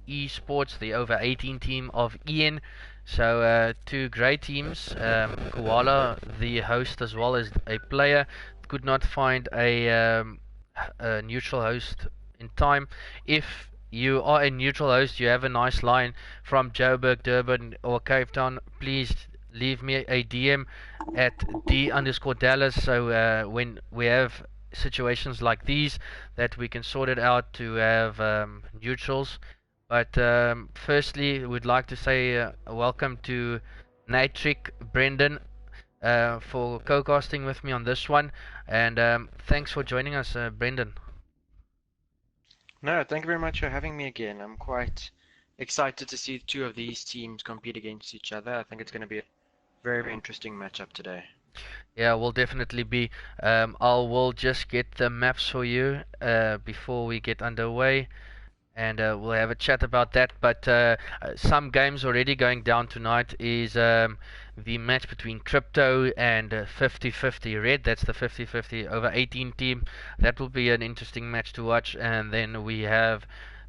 eSports, the over 18 team of Ian. So two great teams. Koala, the host as well as a player, could not find a neutral host in time. If you are a neutral host, you have a nice line from Joburg, Durban, or Cape Town, please leave me a DM at D_Dallas. So when we have situations like these, that we can sort it out to have neutrals. But firstly, we'd like to say welcome to Nitric Brendan for co-casting with me on this one, and thanks for joining us, Brendan. No, thank you very much for having me again. I'm quite excited to see two of these teams compete against each other. I think it's going to be a very, very interesting matchup today. Yeah, will definitely be. I will just get the maps for you before we get underway, and we'll have a chat about that. But some games already going down tonight is the match between Crypto and 50-50 Red. That's the 50-50 over 18 team. That will be an interesting match to watch. And then we have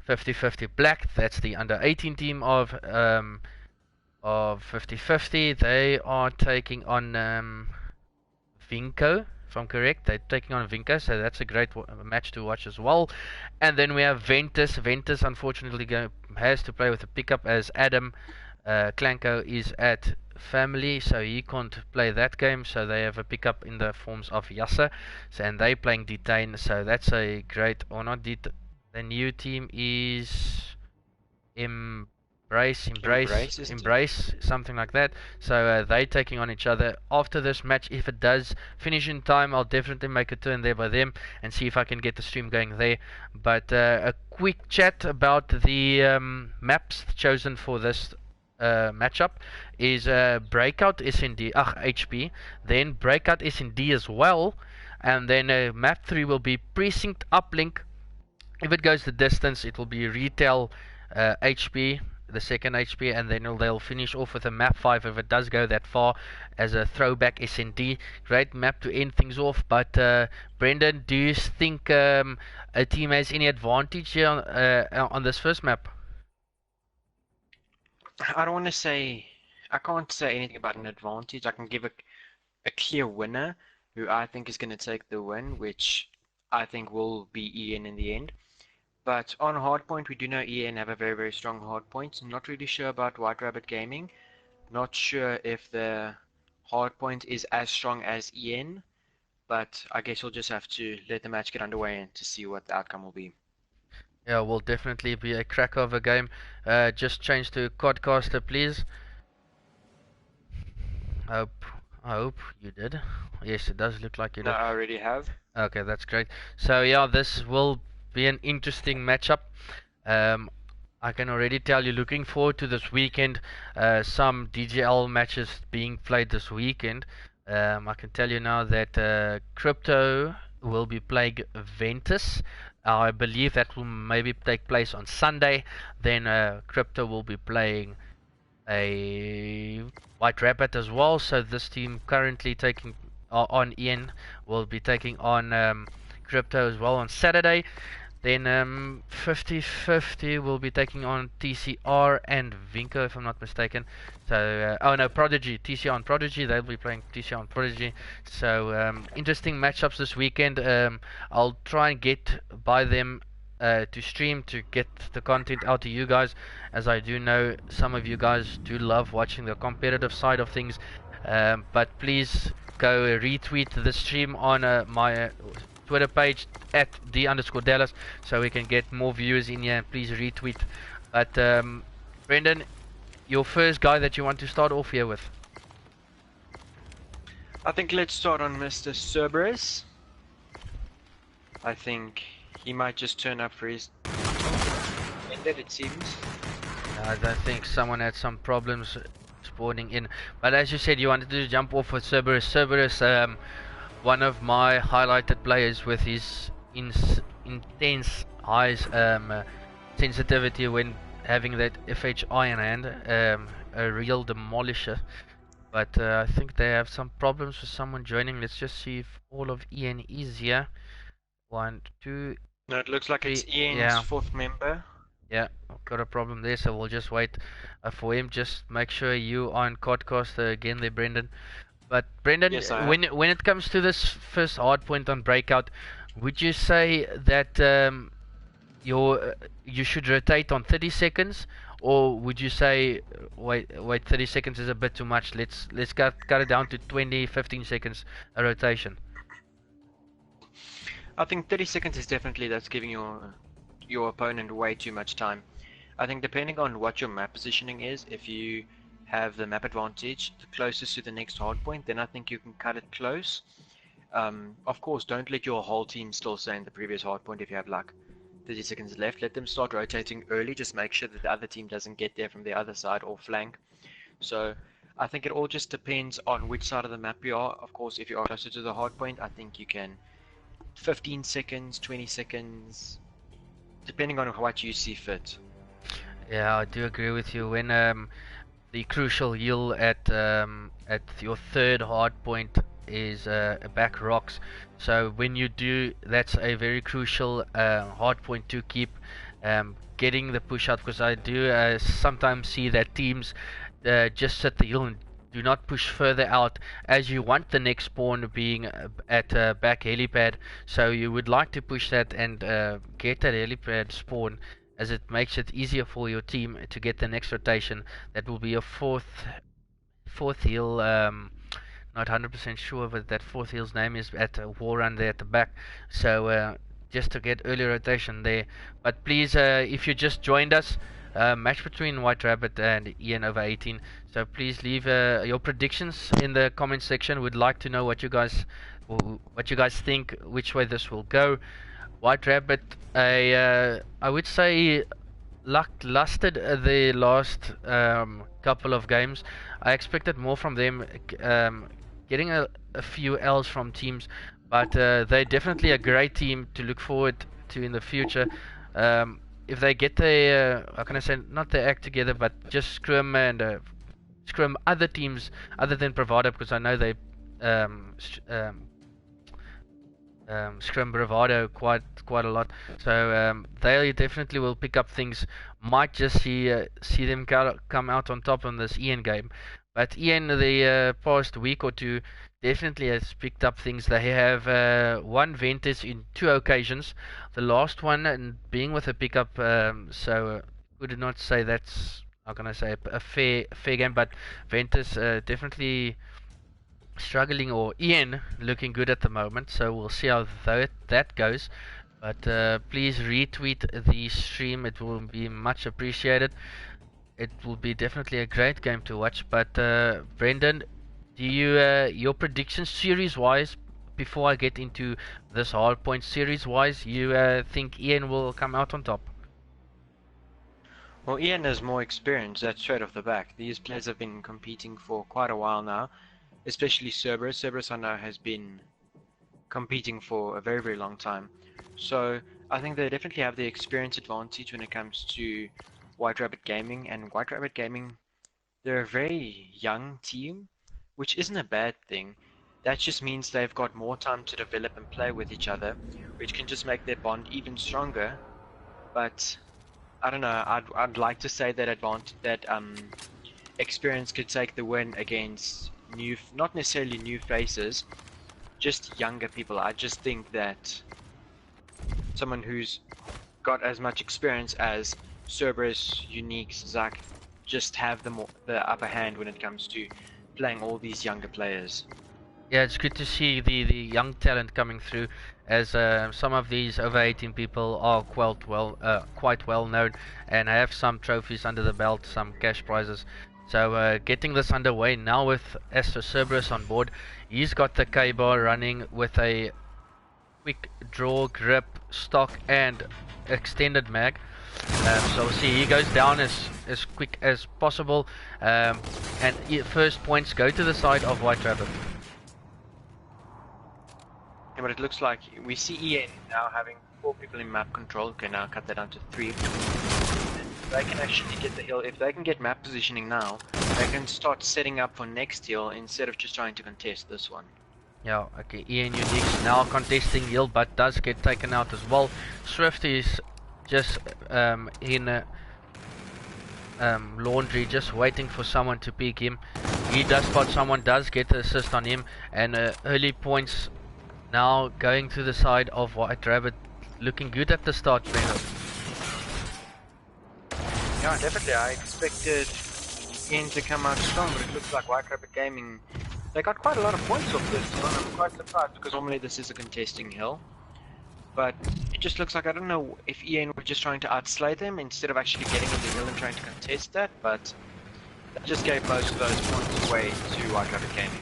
50-50 Black. That's the under 18 team of 50-50. They are taking on Vinco, if I'm correct. They're taking on Vinco, so that's a great match to watch as well. And then we have Ventus. Ventus, unfortunately, has to play with a pickup as Adam Klanko is at family, so he can't play that game. So they have a pickup in the forms of Yasser, so, and they playing Detain. So that's a great, or not Det. The new team is Embrace, something like that. So they taking on each other after this match. If it does finish in time, I'll definitely make a turn there by them and see if I can get the stream going there. But a quick chat about the maps chosen for this matchup is Breakout SND, HP, then Breakout SND as well, and then map 3 will be Precinct Uplink. If it goes the distance, it will be Retail HP, the second HP, and then they'll finish off with a map 5 if it does go that far as a throwback SND. Great map to end things off. But Brendan, do you think a team has any advantage here on this first map? I don't want to say, I can't say anything about an advantage. I can give a clear winner who I think is going to take the win, which I think will be Ian in the end. But on hardpoint, we do know Ian have a very, very strong hardpoint. Not really sure about White Rabbit Gaming. Not sure if the hardpoint is as strong as Ian, but I guess we'll just have to let the match get underway and to see what the outcome will be. Yeah, will definitely be a crack of a game. Just change to Quadcaster, please. I hope you did. Yes, it does look like you No, did. I already have. Okay, that's great. So yeah, this will be an interesting matchup. I can already tell you, looking forward to this weekend. Some DGL matches being played this weekend. I can tell you now that Crypto will be playing Ventus. I believe that will maybe take place on Sunday. Then Crypto will be playing a White Rabbit as well. So this team currently taking on Ian will be taking on Crypto as well on Saturday. Then 50-50 will be taking on TCR and Vinco, if I'm not mistaken. So, oh no, Prodigy, TCR and Prodigy, they'll be playing TCR and Prodigy. So, interesting matchups this weekend. I'll try and get by them to stream to get the content out to you guys, as I do know some of you guys do love watching the competitive side of things. But please go retweet the stream on my Twitter page at D_Dallas so we can get more viewers in here. Please retweet. But Brendan, your first guy that you want to start off here with? I think let's start on Mr. Cerberus. I think he might just turn up for his ended, it seems. I don't think someone had some problems spawning in. But as you said, you wanted to jump off with Cerberus. Cerberus, one of my highlighted players with his intense eyes sensitivity when having that FHI in hand, a real demolisher. But I think they have some problems with someone joining. Let's just see if all of Ian is here. 1, 2. No, it looks like it's Ian's fourth member. Yeah, I've got a problem there, so we'll just wait for him. Just make sure you are on Codcaster again there, Brendan. But Brendan, Yes, I am. when it comes to this first hard point on breakout, would you say that you should rotate on 30 seconds, or would you say wait 30 seconds is a bit too much. Let's cut it down to 20, 15 seconds a rotation. I think 30 seconds is definitely that's giving your opponent way too much time. I think depending on what your map positioning is, if you have the map advantage, the closest to the next hard point, then I think you can cut it close. Of course, don't let your whole team still stay in the previous hard point if you have like 30 seconds left. Let them start rotating early. Just make sure that the other team doesn't get there from the other side or flank. So I think it all just depends on which side of the map you are. Of course, if you are closer to the hard point, I think you can 15 seconds, 20 seconds, depending on what you see fit. Yeah, I do agree with you. When the crucial heal at your third hard point is back rocks. So when you do, that's a very crucial hard point to keep getting the push out, because I do sometimes see that teams just set the heal and do not push further out, as you want the next spawn being at back helipad. So you would like to push that and get that helipad spawn, as it makes it easier for your team to get the next rotation. That will be a fourth heal. Not 100% sure, but that fourth heel's name is at War Run there at the back. So just to get early rotation there. But please, if you just joined us, match between White Rabbit and Ian over 18. So please leave your predictions in the comment section. We'd like to know what you guys think, which way this will go. White Rabbit, I would say lusted the last couple of games. I expected more from them, getting a few L's from teams, but they're definitely a great team to look forward to in the future. If they get their, how can I say, not their act together, but just scrum other teams other than Bravado, because I know they scrum Bravado quite a lot. So they definitely will pick up things. Might just see them come out on top on this Ian game. But Ian, the past week or two, definitely has picked up things. They have won Ventus in 2 occasions. The last one being with a pickup. So would not say that's, how can I say, a fair game. But Ventus definitely struggling, or Ian looking good at the moment, so we'll see how that goes. But please retweet the stream, it will be much appreciated. It will be definitely a great game to watch. But Brendan, do you your predictions series wise, before I get into this hard point series wise, you think Ian will come out on top? Well, Ian has more experience, that's straight off the back. These players have been competing for quite a while now, especially Cerberus. Cerberus I know has been competing for a very, very long time. So I think they definitely have the experience advantage when it comes to White Rabbit Gaming. And White Rabbit Gaming, they're a very young team, which isn't a bad thing. That just means they've got more time to develop and play with each other, which can just make their bond even stronger. But I don't know. I'd like to say that experience could take the win against not necessarily new faces, just younger people. I just think that someone who's got as much experience as Cerberus, Unique, Zack, just have the upper hand when it comes to playing all these younger players. Yeah, it's good to see the young talent coming through, as some of these over 18 people are quite well known and have some trophies under the belt, some cash prizes. So getting this underway now with Esther Cerberus on board, he's got the K-bar running with a quick draw, grip, stock and extended mag. So see, he goes down as quick as possible, and first points go to the side of White Rabbit. Yeah, but it looks like we see Ian now having 4 people in map control. Okay, now cut that down to 3. If they can actually get the hill, if they can get map positioning now, they can start setting up for next hill instead of just trying to contest this one. Yeah, okay, Ian Unique's now contesting hill, but does get taken out as well. Swift is just in laundry, just waiting for someone to pick him. He does spot someone, does get the assist on him, and early points now going to the side of White Rabbit, looking good at the start, Brennan. Yeah, definitely. I expected Ian to come out strong, but it looks like White Rabbit Gaming, they got quite a lot of points off this one. I'm quite surprised because normally this is a contesting hill. But it just looks like, I don't know if Ian were just trying to outslay them instead of actually getting on the hill and trying to contest that, but that just gave most of those points away to White Rabbit Gaming.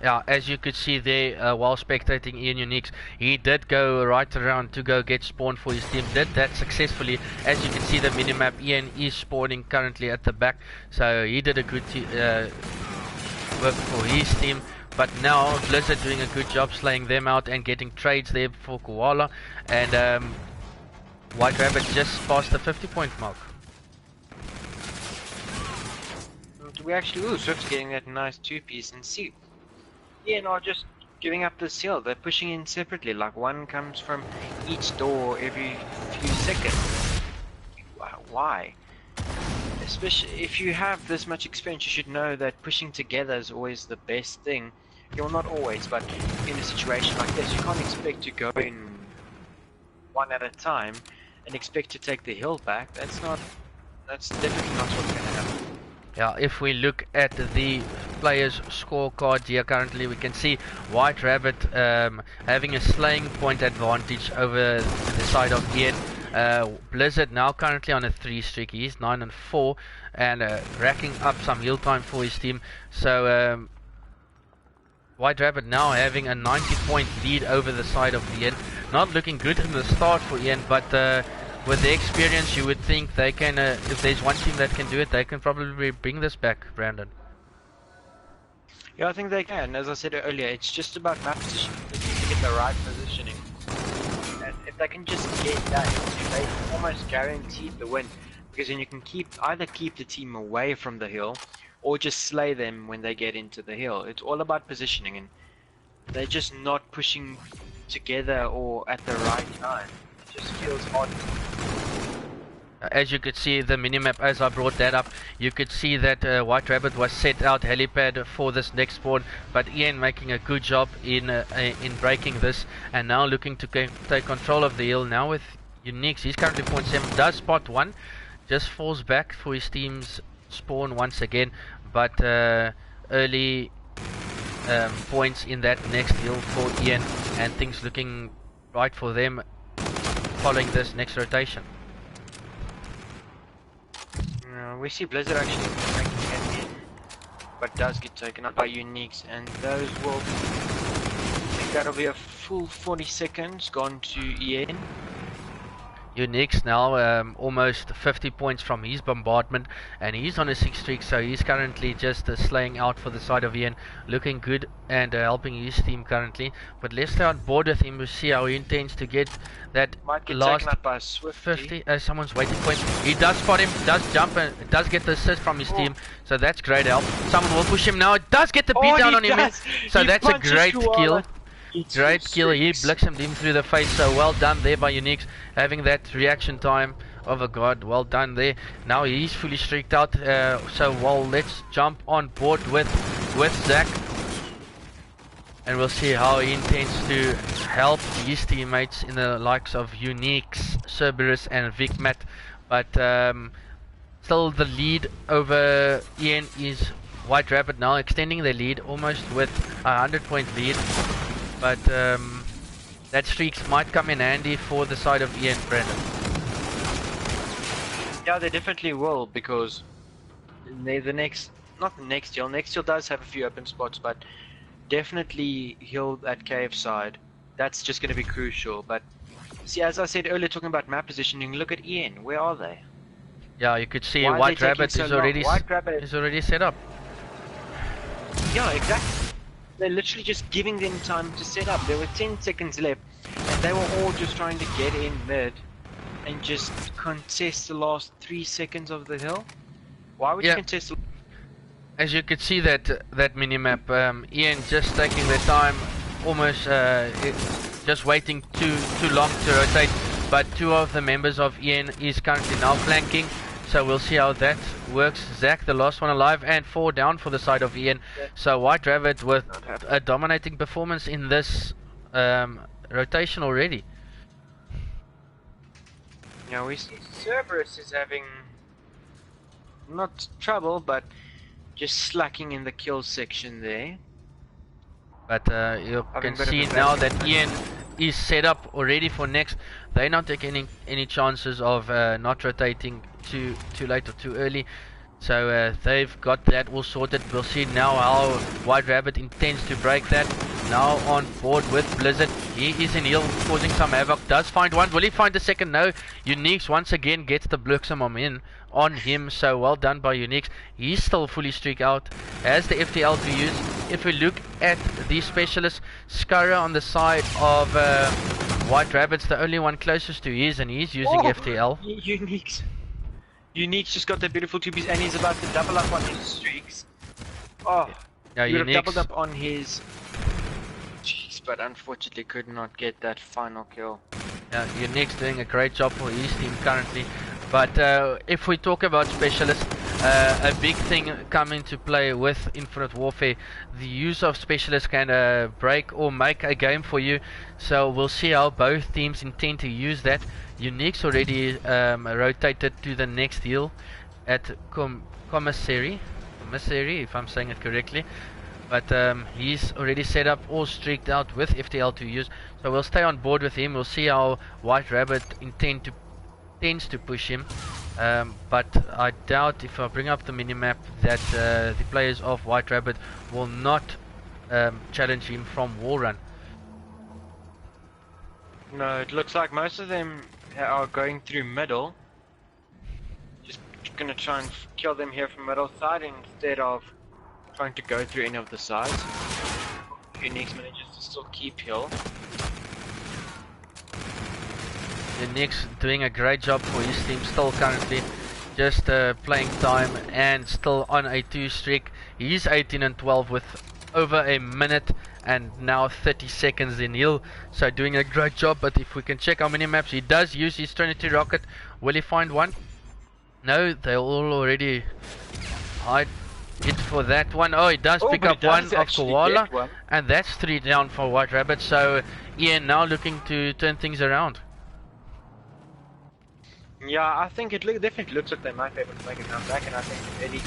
Yeah, as you could see there, while spectating Ian Uniques, he did go right around to go get spawn for his team. Did that successfully. As you can see the minimap, Ian is spawning currently at the back, so he did a good work for his team. But now Blizzard doing a good job slaying them out and getting trades there for Koala, and White Rabbit just passed the 50-point mark. We actually, Swift's getting that nice 2-piece, and see, Ian are just giving up this hill. They're pushing in separately, like one comes from each door every few seconds. Why? Especially if you have this much experience, you should know that pushing together is always the best thing. Well, not always, but in a situation like this, you can't expect to go in one at a time and expect to take the hill back. That's definitely not what's going to happen. Yeah, if we look at the players' scorecard here currently, we can see White Rabbit having a slaying point advantage over the side of Ian. Blizzard now currently on a 3 streak. He's 9-4 and racking up some heal time for his team. So White Rabbit now having a 90-point lead over the side of Ian. Not looking good in the start for Ian, but with the experience, you would think they can, if there's one team that can do it, they can probably bring this back, Brandon. Yeah, I think they can. As I said earlier, it's just about map positioning. They need to get the right positioning. And if they can just get that, they almost guaranteed the win. Because then you can either keep the team away from the hill, or just slay them when they get into the hill. It's all about positioning, and they're just not pushing together or at the right time. It just feels odd. As you could see the minimap, as I brought that up, you could see that White Rabbit was set out helipad for this next spawn, but Ian making a good job in breaking this, and now looking to take control of the hill now with Uniques. He's currently 0.7, does spot one, just falls back for his team's spawn once again, but early points in that next hill for Ian, and things looking right for them following this next rotation. We see Blizzard actually making it in, but does get taken up by Uniques, and those will, I think that'll be a full 40 seconds gone to Ian. Uniques now almost 50 points from his bombardment, and he's on a 6 streak, so he's currently just slaying out for the side of Ian, looking good and helping his team currently. But let's stay on board with him to see how he intends to get that last 50. Someone's waiting for him. He does spot him, does jump, and does get the assist from his team, so that's great help. Someone will push him now. It does get the beat down on him, so that's a great kill. Great kill, he blixed him through the face, so well done there by Uniques, having that reaction time of a god, well done there. Now he's fully streaked out, so well, let's jump on board with Zach, and we'll see how he intends to help his teammates in the likes of Uniques, Cerberus and Vicmat, but still the lead over Ian is White Rabbit now extending their lead almost with a 100-point lead. But that streaks might come in handy for the side of Ian, Brandon. Yeah, they definitely will, because next hill does have a few open spots, but definitely hill at cave side, that's just going to be crucial. But see, as I said earlier, talking about map positioning, look at Ian, where are they? Yeah, you could see White Rabbit is already set up. Yeah, exactly. They're literally just giving them time to set up. There were 10 seconds left, and they were all just trying to get in mid and just contest the last 3 seconds of the hill. Why would you contest? As you could see that minimap, Ian just taking their time, almost just waiting too long to rotate. but two of the members of EN is currently now flanking. So we'll see how that works. Zach, the last one alive, and 4 down for the side of EN. So White Rabbit with a dominating performance in this rotation already. Now we see Cerberus is having not trouble, but just slacking in the kill section there. But you can see now that Ian is set up already for next. They're not taking any chances of not rotating too late or too early. So they've got that all sorted. We'll see now how White Rabbit intends to break that. Now on board with Blizzard. He is in heal, causing some havoc. Does find one. Will he find the second? No. Uniques once again gets the Bluxamom in on him. So well done by Uniques. He's still fully streak out. Has the FTL to use. If we look at the specialist, Skara on the side of White Rabbit's the only one closest to his, and he's using FTL. Unique's just got that beautiful two-piece, and he's about to double up on his streaks. Oh, yeah, he would have doubled up on his... Jeez, but unfortunately could not get that final kill. Yeah, Unique's doing a great job for his team currently. But if we talk about specialists, a big thing coming to play with Infinite Warfare, the use of specialists can break or make a game for you. So we'll see how both teams intend to use that. Unique's already rotated to the next heal at Commissary, if I'm saying it correctly. But he's already set up, all streaked out with FTL to use. So we'll stay on board with him. We'll see how White Rabbit tends to push him. But I doubt, if I bring up the minimap, that the players of White Rabbit will not challenge him from wall run. No, it looks like most of them are going through middle. Just gonna try and kill them here from middle side instead of trying to go through any of the sides. Unique manages to still keep hill. Unique's doing a great job for his team still currently. Just playing time and still on a 2 streak. He's 18 and 12 with over a minute and now 30 seconds in heal. So doing a great job. But if we can check how many maps he does use his Trinity rocket, will he find one? No, they all already hide it for that one. Oh, he does pick up one of Koala, and that's 3 down for White Rabbit. So Ian now looking to turn things around. Yeah, I think it definitely looks like they might be able to make a comeback, and I think Eddie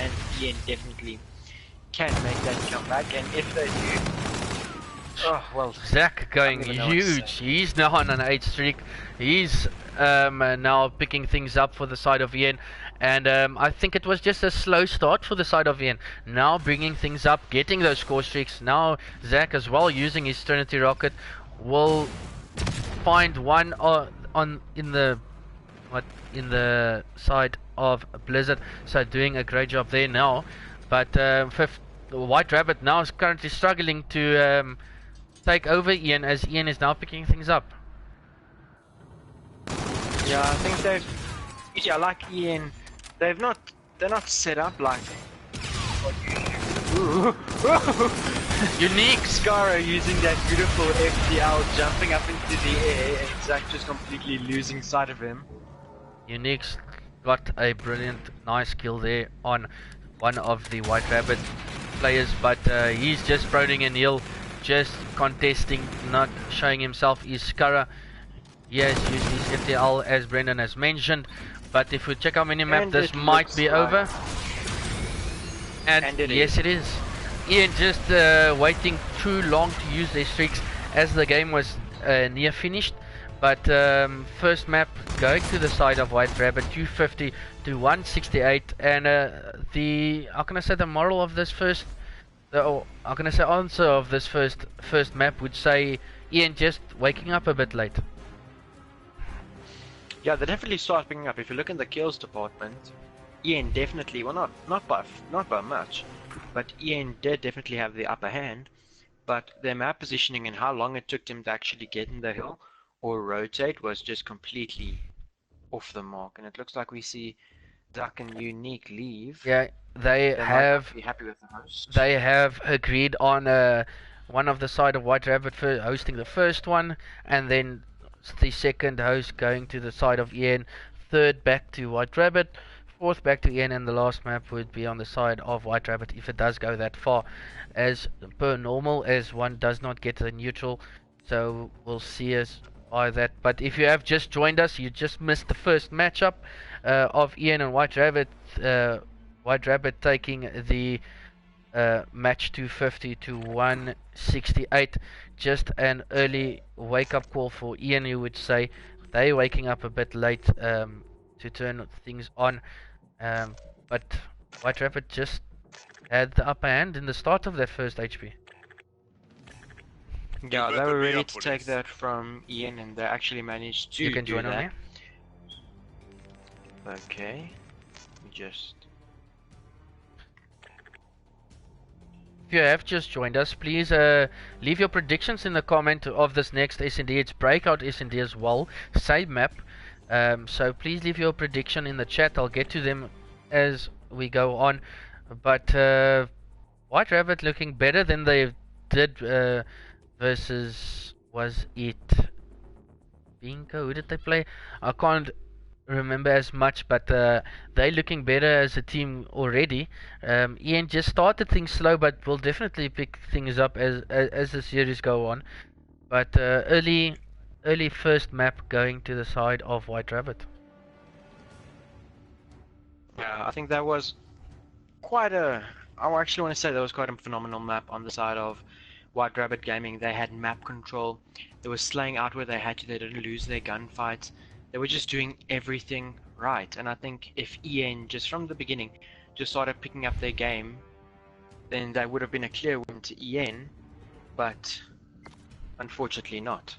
and Ian definitely can make that comeback, and if they do... Oh, well... Zach going huge. He's now on an 8 streak. He's now picking things up for the side of Ian, and I think it was just a slow start for the side of Ian. Now bringing things up, getting those score streaks. Now Zach as well using his Trinity rocket will find one in the side of Blizzard, so doing a great job there now. But White Rabbit now is currently struggling to take over Ian, as Ian is now picking things up. Yeah, I think like Ian, they're not set up like Unique Skara using that beautiful FTL, jumping up into the air, and Zach just completely losing sight of him. Unique's got a brilliant, nice kill there on one of the White Rabbit players, but he's just proning in heal, just contesting, not showing himself. Is Skara. He has used his FTL as Brendan has mentioned, but if we check our minimap, this might be over. And yes, it is. Ian just waiting too long to use their streaks as the game was near finished. But first map going to the side of White Rabbit, 250 to 168, and how can I say, the moral of this first, how can I say, answer of this first map would say Ian just waking up a bit late. Yeah, they definitely start picking up. If you look in the kills department, Ian definitely, well, not by much, but Ian did definitely have the upper hand. But their map positioning and how long it took them to actually get in the hill or rotate was just completely off the mark, and it looks like we see Duck and Unique leave. Yeah, they have be happy with the host. They have agreed on one of the side of White Rabbit hosting the first one, and then the second host going to the side of Ian, third back to White Rabbit, fourth back to Ian, and the last map would be on the side of White Rabbit if it does go that far. As per normal, as one does not get the neutral, so we'll see us by that. But if you have just joined us, you just missed the first matchup of Ian and White Rabbit. White Rabbit taking the match 250 to 168. Just an early wake up call for Ian, you would say. They waking up a bit late to turn things on. But White Rabbit just had the upper hand in the start of that first HP. Yeah, they were ready to take that from Ian, and they actually managed to You can do join that. on me. Okay, we just. If you have just joined us, please leave your predictions in the comment of this next S&D. It's Breakout S&D as well, same map. So please leave your prediction in the chat. I'll get to them as we go on. But White Rabbit looking better than they did versus, was it Bingo? Who did they play? I can't remember as much, but they're looking better as a team already. Ian just started things slow, but will definitely pick things up as the series go on. But early first map going to the side of White Rabbit. Yeah, I think that was quite a. I actually want to say that was quite a phenomenal map on the side of White Rabbit Gaming. They had map control. They were slaying out where they had to. They didn't lose their gunfights. They were just doing everything right. And I think if EN just from the beginning just started picking up their game, then that would have been a clear win to EN. But unfortunately not.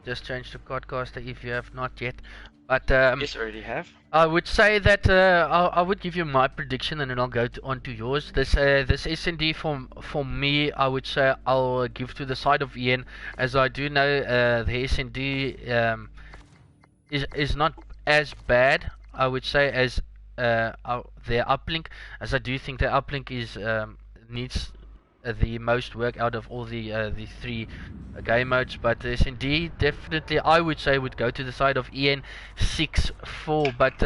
Just change to Codcaster if you have not yet. But Yes, already have. I would say that I would give you my prediction and then I'll go on to yours. This S&D for me, I would say I'll give to the side of Ian, as I do know the S&D is not as bad, I would say, as their uplink, as I do think their uplink is needs the most work out of all the three game modes. But S&D definitely, I would say, would go to the side of EN 6-4. But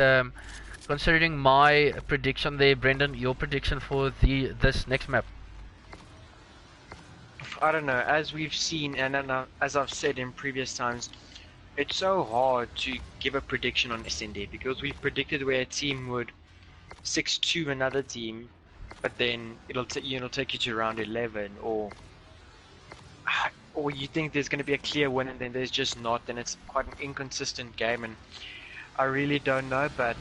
considering my prediction there, Brendan, your prediction for this next map? I don't know. As we've seen, and as I've said in previous times, it's so hard to give a prediction on SND because we've predicted where a team would 6-2 another team, but then it'll take you to round 11, or you think there's going to be a clear win and then there's just not. Then it's quite an inconsistent game, and I really don't know. But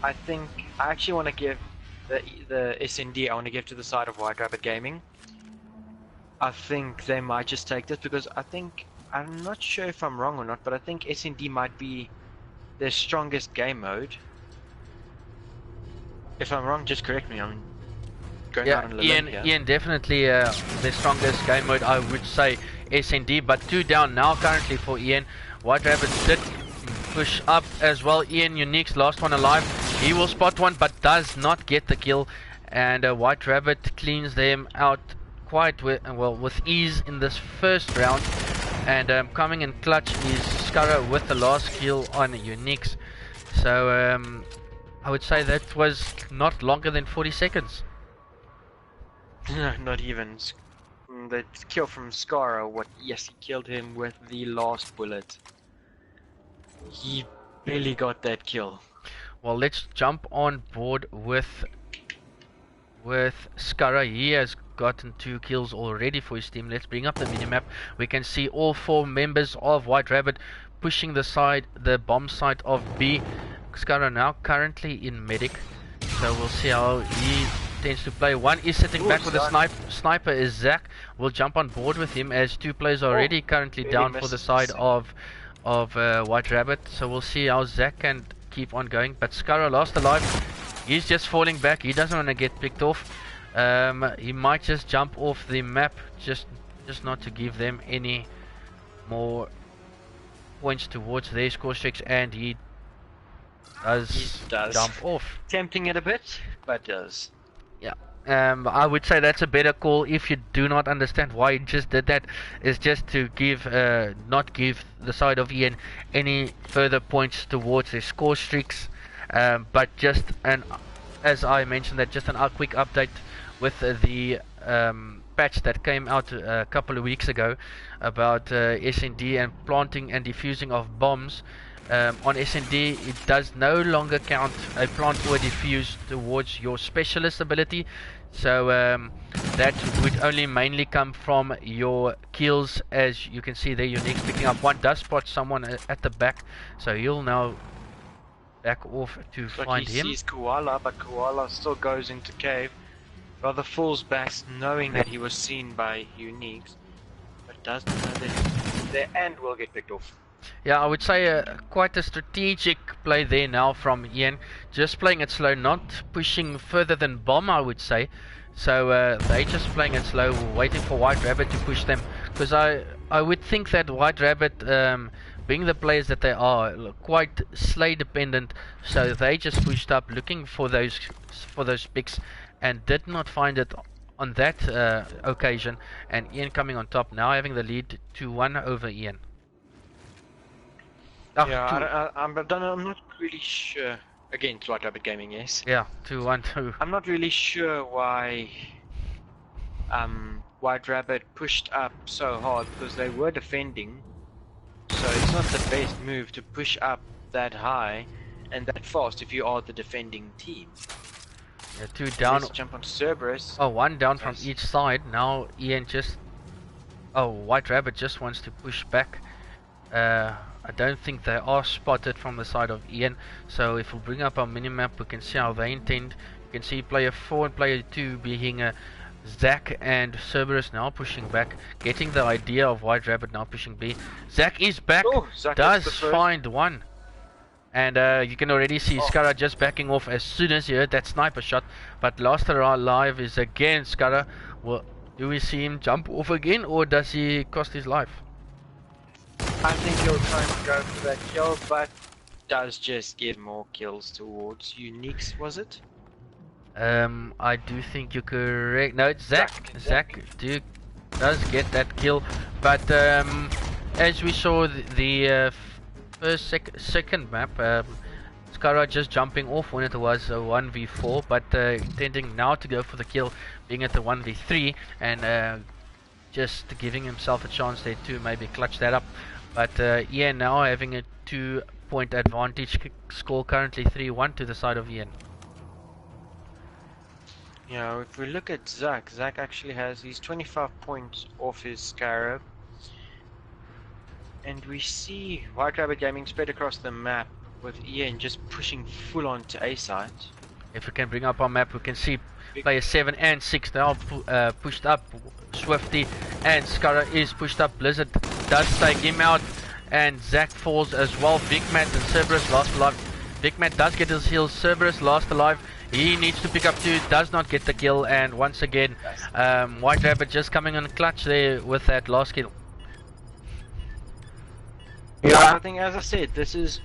I think I actually want to give the SND. I want to give to the side of White Rabbit Gaming. I think they might just take this because I'm not sure if I'm wrong or not, but I think S&D might be their strongest game mode. If I'm wrong, just correct me. I'm going out on a limb here. Ian definitely the strongest game mode, I would say S&D, but 2 down now currently for Ian. White Rabbit did push up as well. Ian Unique's last one alive. He will spot one, but does not get the kill, and White Rabbit cleans them out quite with ease in this first round. And coming in clutch is Scurra with the last kill on Uniques. So I would say that was not longer than 40 seconds. No, not even. The kill from Scurra, yes, he killed him with the last bullet. He barely got that kill. Well, let's jump on board with Scurra. He has gotten 2 kills already for his team. Let's bring up the minimap. We can see all 4 members of White Rabbit pushing the bomb site of B. Scurra now currently in medic, so we'll see how he tends to play. One is sitting back with a sniper is Zach. We'll jump on board with him as 2 players are already currently down for the side of White Rabbit. So we'll see how Zach can keep on going. But Scurra lost alive. He's just falling back. He doesn't want to get picked off. He might just jump off the map, just not to give them any more points towards their score streaks, and he does jump off. Tempting it a bit, but does. Yeah, I would say that's a better call if you do not understand why he just did that. Is just to give, not give the side of Ian any further points towards their score streaks. But just an, as I mentioned, that just a quick update with the patch that came out a couple of weeks ago about SND and planting and defusing of bombs. On SND, it does no longer count a plant or defuse towards your specialist ability. So that would only mainly come from your kills. As you can see there, your next picking up one does spot someone at the back, so he'll now back off to find him. He sees Koala, but Koala still goes into cave. Rather falls back, knowing that he was seen by Uniques, but doesn't know that there and will get picked off. Yeah, I would say quite a strategic play there now from Ian. Just playing it slow, not pushing further than bomb, I would say. So they just playing it slow, waiting for White Rabbit to push them. Because I would think that White Rabbit, being the players that they are, quite slay dependent. So they just pushed up, looking for those picks, and did not find it on that occasion. And Ian coming on top now, having the lead 2-1 over Ian. Yeah, I'm not really sure. Against White Rabbit Gaming, yes. Yeah, 2-1-2. I'm not really sure why White Rabbit pushed up so hard, because they were defending. So it's not the best move to push up that high and that fast if you are the defending team. Yeah, 2 down. Let's jump on Cerberus. Oh, 1 down from each side. Now Ian just... Oh, White Rabbit just wants to push back. I don't think they are spotted from the side of Ian. So if we bring up our minimap, we can see how they intend. You can see player 4 and player 2 being Zach and Cerberus now pushing back, getting the idea of White Rabbit now pushing B. Zach is back, Zach does find one. And you can already see Skara just backing off as soon as he heard that sniper shot. But last alive is again Skara. Well, do we see him jump off again, or does he cost his life? I think he'll try and go for that kill, but does just give more kills towards Uniques, was it? I do think you're correct. No, it's Zach. Zach does get that kill, but as we saw the second map, Skara just jumping off when it was a 1v4, but intending now to go for the kill, being at the 1v3, and just giving himself a chance there to maybe clutch that up. But Ian now having a 2-point advantage, score currently 3-1 to the side of Ian. Yeah, if we look at Zach actually has these 25 points off his Scarab. And we see White Rabbit Gaming spread across the map with Ian just pushing full on to A site. If we can bring up our map, we can see players 7 and 6 now pushed up. Swifty and Skara is pushed up. Blizzard does take him out, and Zach falls as well. Big Matt and Cerberus last alive. Big Matt does get his heals. Cerberus last alive. He needs to pick up 2, does not get the kill, and once again White Rabbit just coming on clutch there with that last kill. Yeah, I think, as I said, this is,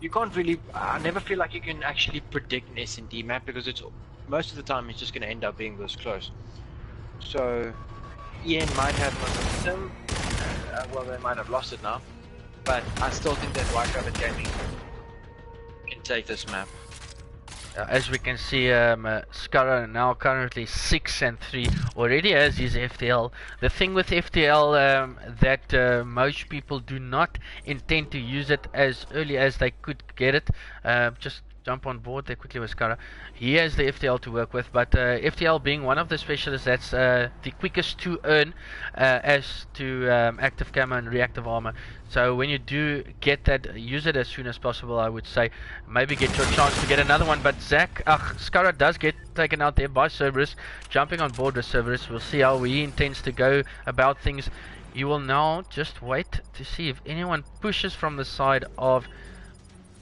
you can't really, I never feel like you can actually predict an S&D map, because it's most of the time it's just going to end up being this close. So Ian might have momentum, well, they might have lost it now, but I still think that White Rabbit Gaming can take this map. As we can see, Skara now currently 6 and 3, already has his FTL. The thing with FTL, that most people do not intend to use it as early as they could get it. Just jump on board there quickly with Skara. He has the FTL to work with, but FTL being one of the specialists that's the quickest to earn as to active camo and reactive armor. So when you do get that, use it as soon as possible, I would say. Maybe get your chance to get another one, but Skara does get taken out there by Cerberus, jumping on board with Cerberus. We'll see how he intends to go about things. You will now just wait to see if anyone pushes from the side of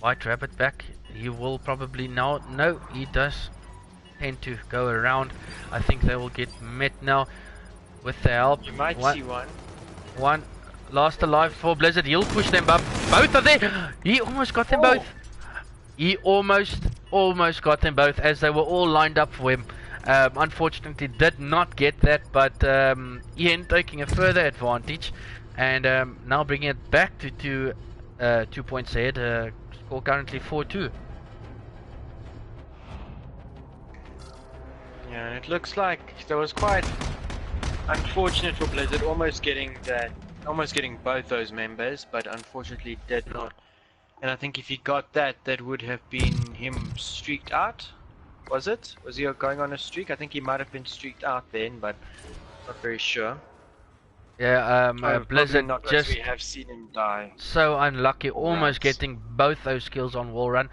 White Rabbit back. He will probably now, no, he does tend to go around. I think they will get met now with the help. You might see one. One last alive for Blizzard. He'll push them up. Both are there. He almost got them both. He almost got them both as they were all lined up for him. Unfortunately, did not get that, but Ian taking a further advantage, and now bringing it back to 2 points ahead. Score currently 4-2. Yeah, and it looks like that was quite unfortunate for Blizzard, almost getting both those members, but unfortunately did not. And I think if he got that, that would have been him streaked out. Was it? Was he going on a streak? I think he might have been streaked out then, but not very sure. Yeah, Oh, Blizzard not, just we have seen him die. so unlucky, almost Alright. getting both those skills on wall run.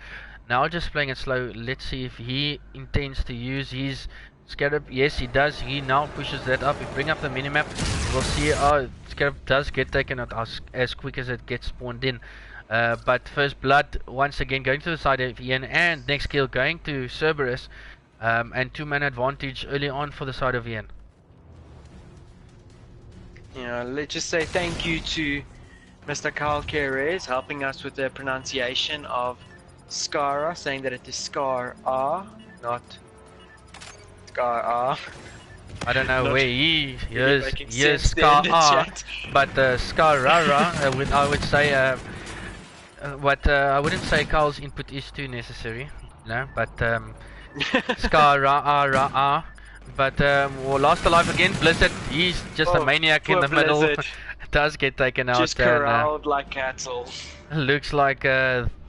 Now just playing it slow. Let's see if he intends to use his Scarab. Yes, he does. He now pushes that up. We bring up the minimap. We'll see. Oh, Scarab does get taken out as quick as it gets spawned in. But first blood once again going to the side of Ian, and next kill going to Cerberus. And 2-man advantage early on for the side of Ian. Yeah, let's just say thank you to Mr. Carl Kerez helping us with the pronunciation of Skara, saying that it is Scar-R, not Scar-R. I don't know Not where he really is. making He is sense there in the Scar-R, chat. but Scar-Rara, I would say, but I wouldn't say Carl's input is too necessary, no, but Scar-Rara, but well, lost alive again, Blizzard, he's just a Oh, maniac in poor the middle, Blizzard. does get taken out, Just corralled like cattle. looks like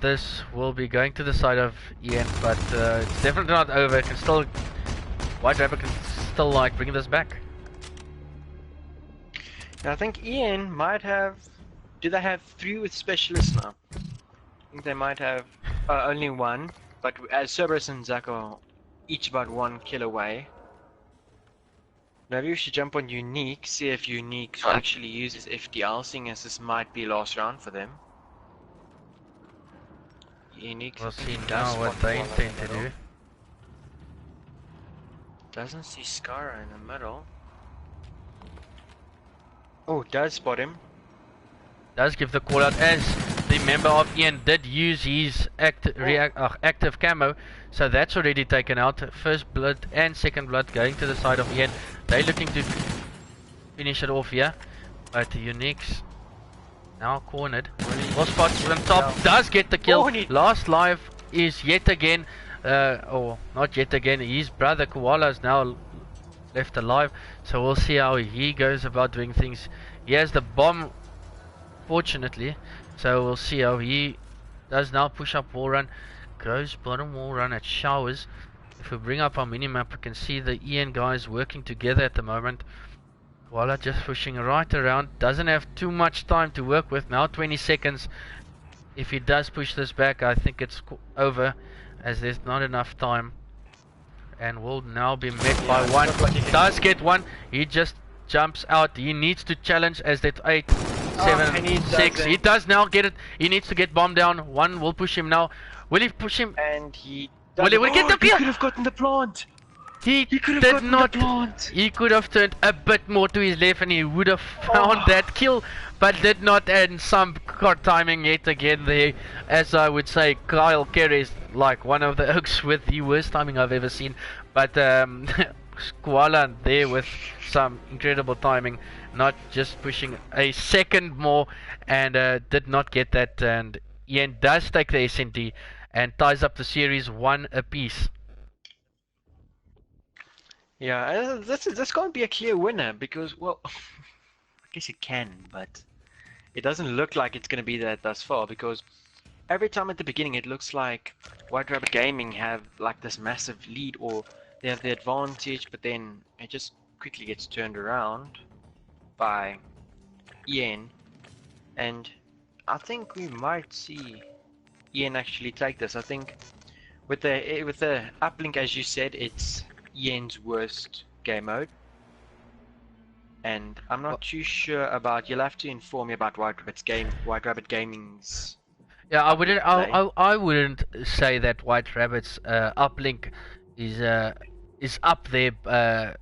this will be going to the side of Ian, but it's definitely not over. It can still, White Rabbit can still like bring this back. I think Ian might have. Do they have 3 with specialists now? I think they might have only 1, but as Cerberus and Zack are each about 1 kill away. Maybe we should jump on Unique, see if Unique actually uses FDL, seeing as this might be last round for them. Unique. We'll see now what they intend to do. Doesn't see Skara in the middle. Oh, does spot him. Does give the call out as the member of Ian did use his active camo, so that's already taken out. First blood and second blood going to the side of Ian. They're looking to finish it off here, but Unique's now cornered. Well spot on top, does get the kill. Last life is yet again, or not yet again, his brother Koala is now left alive, so we'll see how he goes about doing things. He has the bomb, fortunately, so we'll see how he does now. Push up wall run, goes bottom wall run at Showers. If we bring up our minimap, we can see the Ian guys working together at the moment. Koala just pushing right around, doesn't have too much time to work with now. 20 seconds. If he does push this back, I think it's over, as there's not enough time, and will now be met by one. Does get one. He just jumps out. He needs to challenge as that 8, 7, 6. He does now get it. He needs to get bomb down. One will push him now. Will he push him? And he Will he get the He kill? could have gotten the plant. He could have did gotten not. the plant. He could have turned a bit more to his left and he would have found that kill, but did not. And some card timing yet again there. As I would say, Kyle Kerry is like one of the oaks with the worst timing I've ever seen. But Koala there with some incredible timing, not just pushing a second more, and did not get that. And Ian does take the SND and ties up the series 1 apiece. Yeah, this can't be a clear winner because, well, I guess it can, but it doesn't look like it's going to be that thus far, because every time at the beginning it looks like White Rabbit Gaming have like this massive lead, or they have the advantage, but then it just quickly gets turned around by Ian, and I think we might see Ian actually take this. I think with the uplink, as you said, it's Ian's worst game mode, and I'm not too sure about. You'll have to inform me about White Rabbit Gaming's. Yeah, I wouldn't say that White Rabbit's uplink is up there.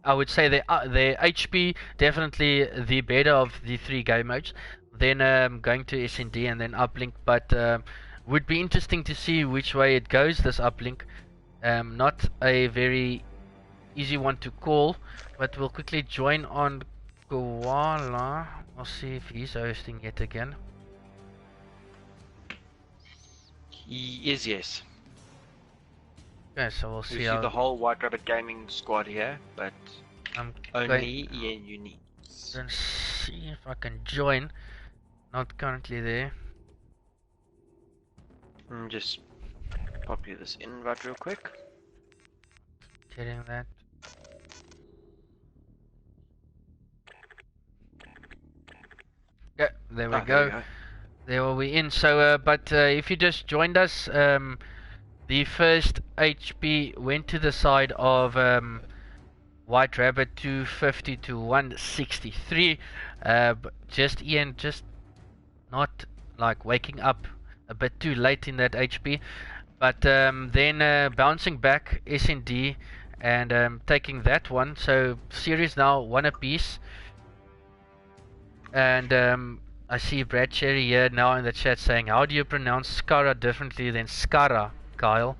I would say their HP definitely the better of the 3 game modes. Then going to SND and then uplink, but would be interesting to see which way it goes, this uplink. Not a very easy one to call, but we'll quickly join on Koala. We'll see if he's hosting yet again. He is, yes. Okay, so we'll You see see how the whole White Rabbit Gaming squad here, but I'm going. only Ian Uniques. Then see if I can join. Not currently there. Just pop you this invite real quick. Getting that. Yeah, there we Ah, there we go. go. There will be in. So, but if you just joined us, the first HP went to the side of White Rabbit 250 to 163. Just Ian, just not like waking up a bit too late in that HP. But then bouncing back S&D and taking that one. So series now one apiece. And I see Brad Cherry here now in the chat saying, how do you pronounce Skara differently than Skara, Kyle?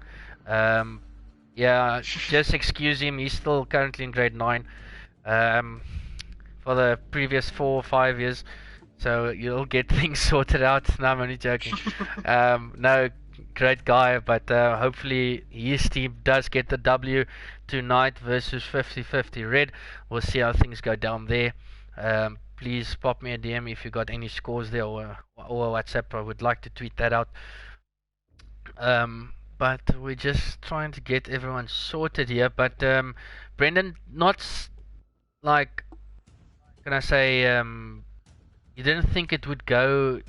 Um, yeah, just excuse him. He's still currently in grade 9 um, for the previous 4 or 5 years. So you'll get things sorted out. No, I'm only joking. No, great guy, but hopefully his team does get the W tonight versus 50-50 Red. We'll see how things go down there. Please pop me a DM if you got any scores there or WhatsApp. I would like to tweet that out. But we're just trying to get everyone sorted here. But Brendan, not like, can I say, you didn't think it would go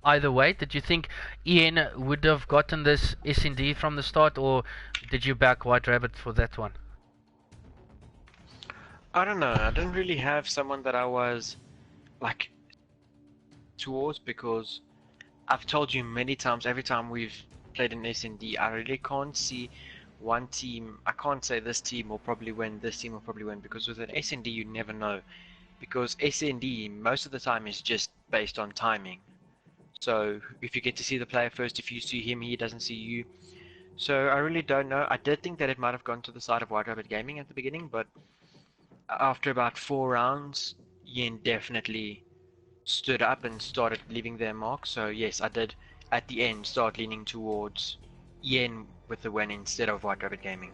either way? Did you think Ian would have gotten this S&D from the start, or did you back White Rabbit for that one? I don't know. I didn't really have someone that I was like towards, because I've told you many times, every time we've played an S&D, I really can't see one team. I can't say this team will probably win, this team will probably win, because with an S&D you never know. Because S&D most of the time is just based on timing. So if you get to see the player first, if you see him, he doesn't see you. So I really don't know. I did think that it might have gone to the side of White Rabbit Gaming at the beginning, but after about 4 rounds, Yen definitely stood up and started leaving their mark. So yes, I did at the end start leaning towards Yen with the win instead of White Rabbit Gaming.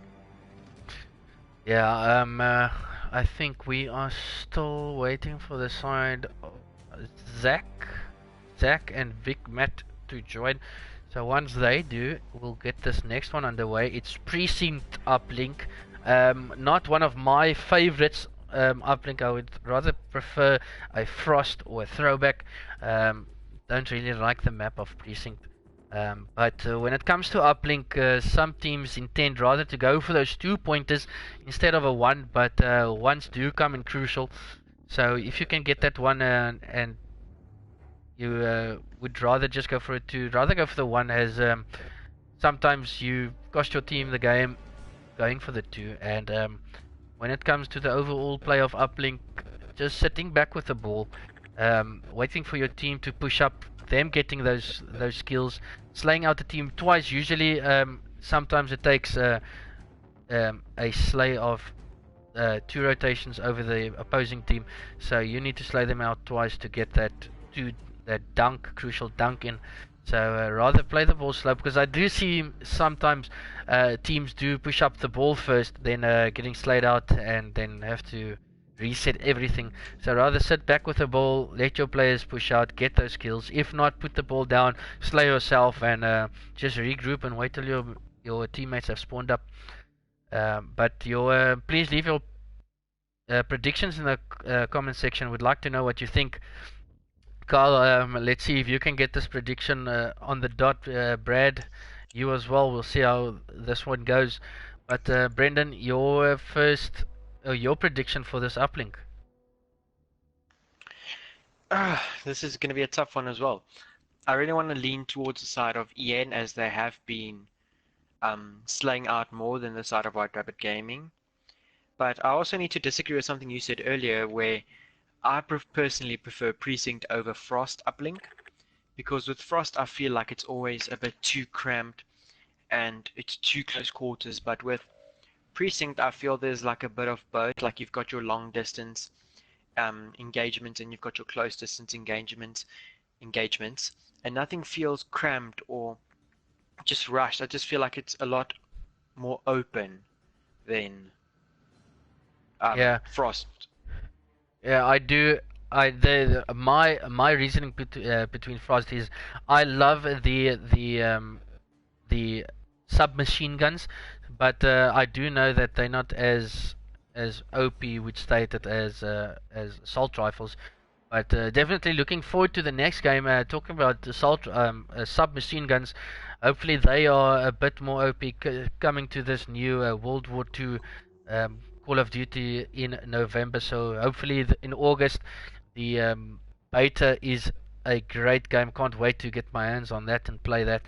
Yeah, I think we are still waiting for the side of Zach, Zach and Vic Matt to join. So once they do, we'll get this next one underway. It's Precinct Uplink. Not one of my favorites. Uplink, I would rather prefer a Frost or a Throwback. Don't really like the map of Precinct. But when it comes to uplink, some teams intend rather to go for those 2 pointers instead of a one, but ones do come in crucial. So if you can get that one and you would rather just go for a two, rather go for the one, as sometimes you cost your team the game going for the two. And when it comes to the overall play of uplink, just sitting back with the ball, waiting for your team to push up, them getting those skills, slaying out the team twice. Usually, sometimes it takes a slay of 2 rotations over the opposing team, so you need to slay them out twice to get that dunk, crucial dunk in. So rather play the ball slow, because I do see sometimes teams do push up the ball first, then getting slayed out and then have to reset everything. So rather sit back with the ball, let your players push out, get those kills. If not, put the ball down, slay yourself, and just regroup and wait till your teammates have spawned up. But please leave your predictions in the comment section. Would like to know what you think. Carl, let's see if you can get this prediction on the dot. Brad, you as well. We'll see how this one goes. But Brendan, your first, your prediction for this uplink. This is going to be a tough one as well. I really want to lean towards the side of EN, as they have been slaying out more than the side of White Rabbit Gaming. But I also need to disagree with something you said earlier, where I personally prefer Precinct over Frost uplink, because with Frost I feel like it's always a bit too cramped, and it's too close quarters. But with Precinct, I feel there's like a bit of both. Like you've got your long distance engagements and you've got your close distance engagements, and nothing feels cramped or just rushed. I just feel like it's a lot more open than Yeah, Frost. yeah, I do. My reasoning between Frost is I love the submachine guns, but I do know that they're not as OP, which stated as assault rifles. But definitely looking forward to the next game. Talking about assault submachine guns, hopefully they are a bit more OP coming to this new World War II Call of Duty in November. So hopefully in August the beta is a great game. Can't wait to get my hands on that and play that.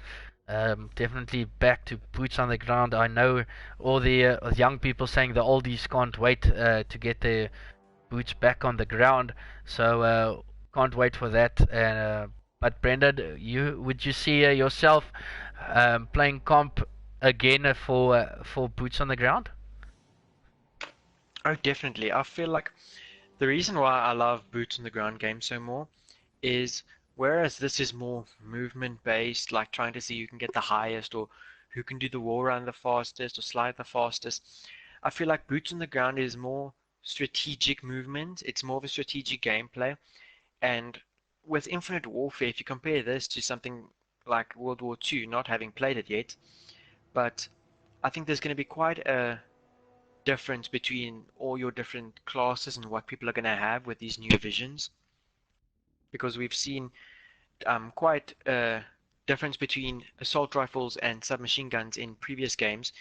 Definitely back to boots on the ground. I know all the young people saying the oldies can't wait to get their boots back on the ground. So can't wait for that. But Brendan, you would you see yourself playing comp again for boots on the ground? Oh, definitely. I feel like the reason why I love boots on the ground games so more is whereas this is more movement based, like trying to see who can get the highest or who can do the wall run the fastest or slide the fastest. I feel like boots on the ground is more strategic movement. It's more of a strategic gameplay. And with Infinite Warfare, if you compare this to something like World War II, not having played it yet, but I think there's going to be quite a difference between all your different classes and what people are going to have with these new divisions, because we've seen quite a difference between assault rifles and submachine guns in previous games.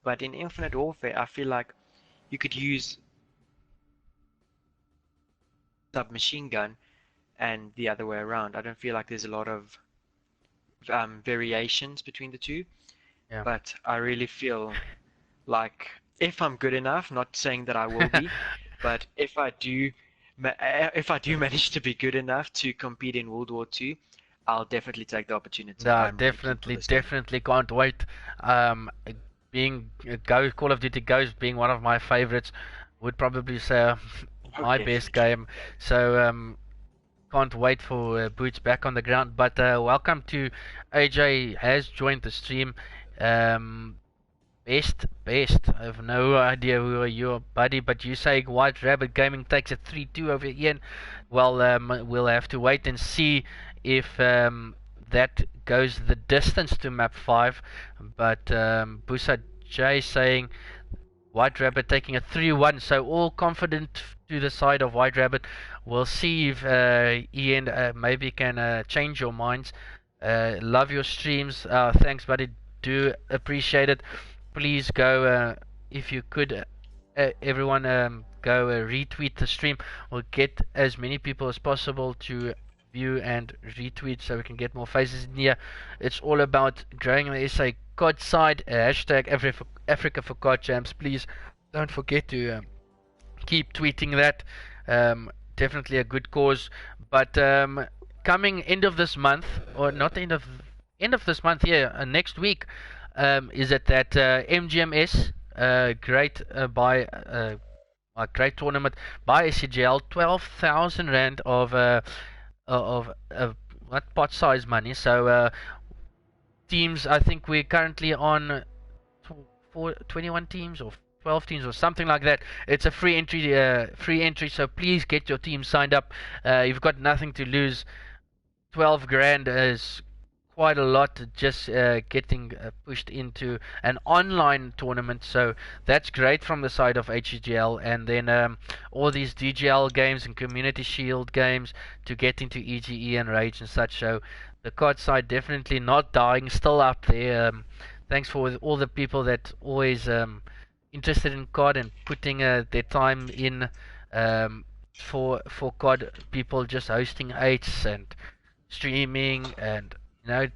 But in Infinite Warfare, I feel like you could use submachine gun and the other way around. I don't feel like there's a lot of variations between the two, Yeah. but I really feel like if I'm good enough, not saying that I will be, but if I do manage to be good enough to compete in World War II, I'll definitely take the opportunity. No, I'm really keen for definitely, this game. definitely can't wait. Um, being Call of Duty Ghost being one of my favorites, would probably say Oh, my best definitely. game. So can't wait for Boots back on the ground. But welcome to AJ has joined the stream. Um, best. I have no idea who are your buddy, but you say White Rabbit Gaming takes a 3-2 over Ian. Well, we'll have to wait and see if that goes the distance to map 5. But Busa J saying White Rabbit taking a 3-1, so all confident to the side of White Rabbit. We'll see if Ian maybe can change your minds. Love your streams. Thanks, buddy. Do appreciate it. Please go, if you could, everyone go retweet the stream. We'll get as many people as possible to view and retweet so we can get more faces in here. It's all about growing the SA COD side. Hashtag Africa for COD champs. Please don't forget to keep tweeting that. Definitely a good cause. But coming end of this month, or not end of this month, yeah, next week, is it that MGMS great by a great tournament by SCGL, 12,000 rand of what pot size money. So teams, I think we're currently on 21 teams or 12 teams or something like that. It's a free entry. So please get your team signed up. You've got nothing to lose. 12 grand is quite a lot just getting pushed into an online tournament, so that's great from the side of HGL. And then all these DGL games and Community Shield games to get into EGE and Rage and such. So the COD side definitely not dying, still up there. Thanks for all the people that always interested in COD and putting their time in for COD. People just hosting eights and streaming and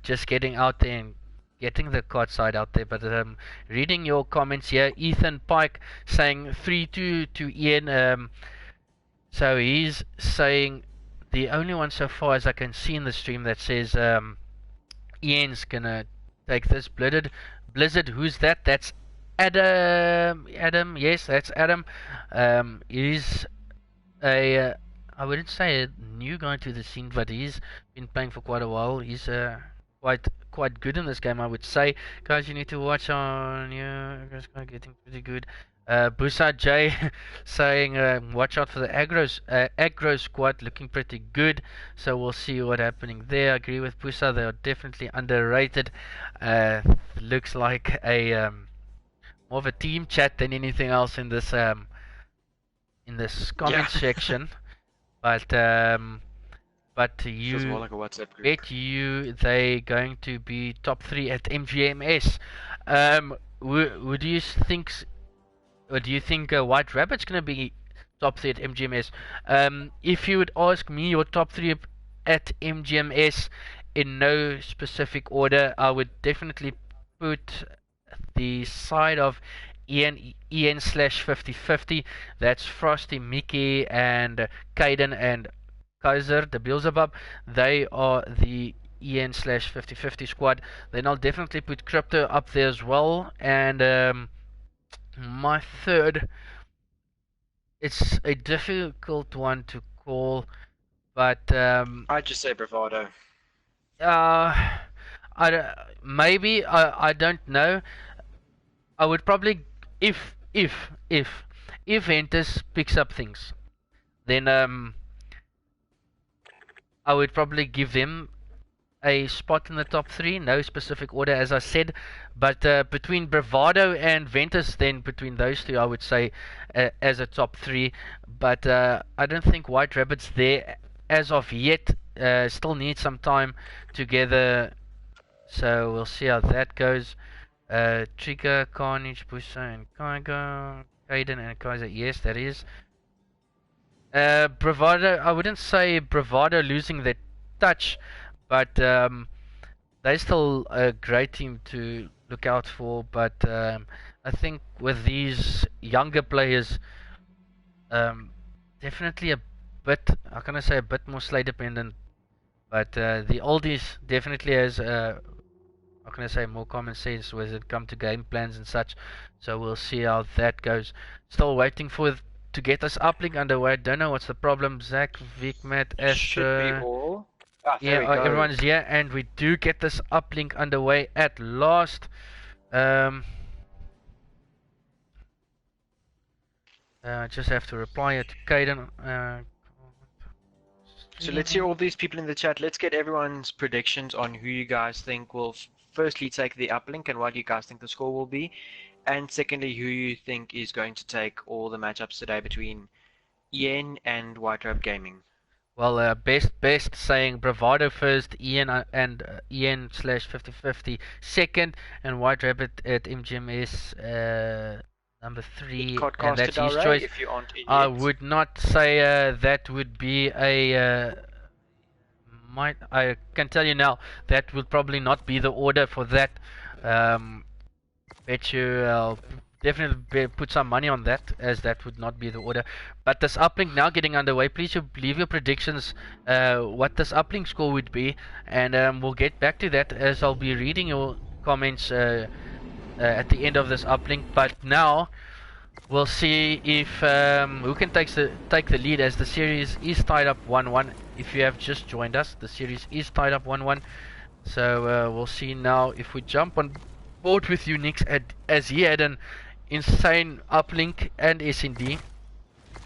just getting out there and getting the COD side out there. But reading your comments here, Ethan Pike saying 3-2 to Ian. So he's saying the only one so far as I can see in the stream that says Ian's gonna take this. Blooded Blizzard, who's that? That's Adam. Adam, yes, that's Adam. He's a I wouldn't say a new guy to the scene, but he's been playing for quite a while. He's quite good in this game, I would say. Guys, you need to watch on. Yeah, guys, getting pretty good. Busa J saying, watch out for the aggro squad, looking pretty good. So we'll see what happening there. I agree with Busa, they are definitely underrated. Uh, looks like a more of a team chat than anything else in this Yeah. comment section. But Feels more you like a WhatsApp group. bet you they going to be top 3 at MGMS. Would do you think or do you think White Rabbit's gonna be top 3 at MGMS? If you would ask me your top 3 at MGMS in no specific order, I would definitely put the side of Ian slash 50/50. That's Frosty, Mickey, and Kaiden and Kaiser, the Beelzebub. They are the Ian slash 50/50 squad. Then I'll definitely put Crypto up there as well. And my third, it's a difficult one to call, but I'd just say Bravado. uh, maybe I don't know. I would probably if Ventus picks up things, then I would probably give them a spot in the top 3. No specific order, as I said, but between Bravado and Ventus, then between those two, I would say as a top 3. But I don't think White Rabbit's there as of yet. Still need some time together, so we'll see how that goes. Trigger, Carnage, Busa, and Kaiga, Kaiden, and Kaiser. Yes, that is. Bravado, I wouldn't say Bravado losing their touch, but they're still a great team to look out for. But I think with these younger players, definitely a bit, how can I say, a bit more slay dependent. But the oldies definitely has, how can I say, more common sense when it comes to game plans and such. So we'll see how that goes. Still waiting for to get this uplink underway. Don't know what's the problem. Zach, Vic, Matt, Should be Astra. all. Ah, Yeah, there we go. everyone's here, and we do get this uplink underway at last. Um, just have to reply it to Kaiden. So let's hear all these people in the chat. Let's get everyone's predictions on who you guys think will firstly take the uplink and what you guys think the score will be. And secondly, who you think is going to take all the matchups today between Ian and White Robe Gaming. Well, best saying Bravado first, Ian and Ian slash 50/50 second, and White Rabbit at MGMS number 3, and that's his choice. If you aren't in I yet. would not say that would be a I can tell you now that would probably not be the order for that. Bet you I'll definitely put some money on that, as that would not be the order. But this uplink now getting underway. Please leave your predictions what this uplink score would be, and we'll get back to that as I'll be reading your comments at the end of this uplink. But now we'll see if who can take the lead, as the series is tied up 1-1. If you have just joined us, the series is tied up 1-1. So we'll see now if we jump on board with you, Nix, as he had an insane uplink and SND.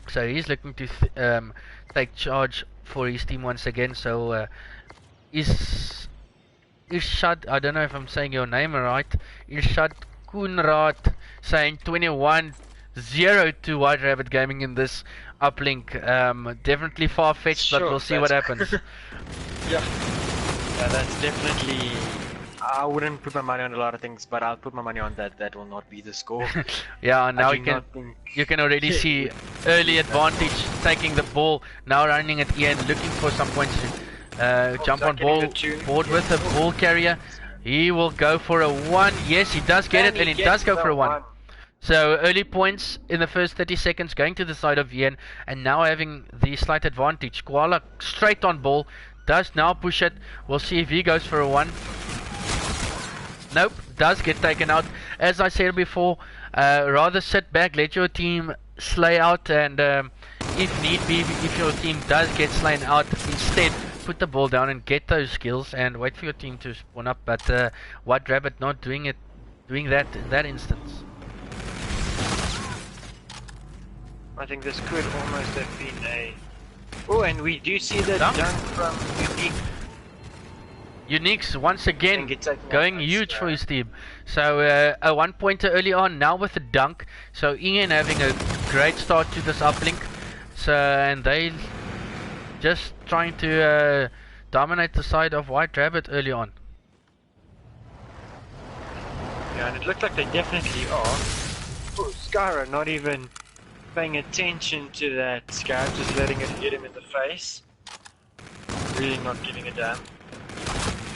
So he's looking to take charge for his team once again. So Irshad, I don't know if I'm saying your name right, Irshad Kunrat saying 21-0 to White Rabbit Gaming in this uplink. Definitely far-fetched, but we'll see what happens. Yeah, that's definitely. I wouldn't put my money on a lot of things, but I'll put my money on that. That will not be the score. Yeah, now think... you can already see early advantage, taking the ball, now running at Ian, looking for some points to jump on board with the ball carrier. He will go for a 1. Yes, he does get it, and he does go for a 1. So early points in the first 30 seconds going to the side of Ian, and now having the slight advantage. Koala straight on ball, does now push it. We'll see if he goes for a 1. Nope, does get taken out. As I said before, rather sit back, let your team slay out, and if need be, if your team does get slain out, instead put the ball down and get those kills and wait for your team to spawn up. But White Rabbit not doing that in that instance. I think this could almost have been a... Oh, and we do see the dunk from Unique. Unique's once again going huge for his team. So a 1-pointer early on, now with the dunk. So Ian having a great start to this uplink. So and they just trying to dominate the side of White Rabbit early on. Yeah, and it looked like they definitely are. Oh, Skyra not even paying attention to that scout, just letting it hit him in the face. Really not giving a damn.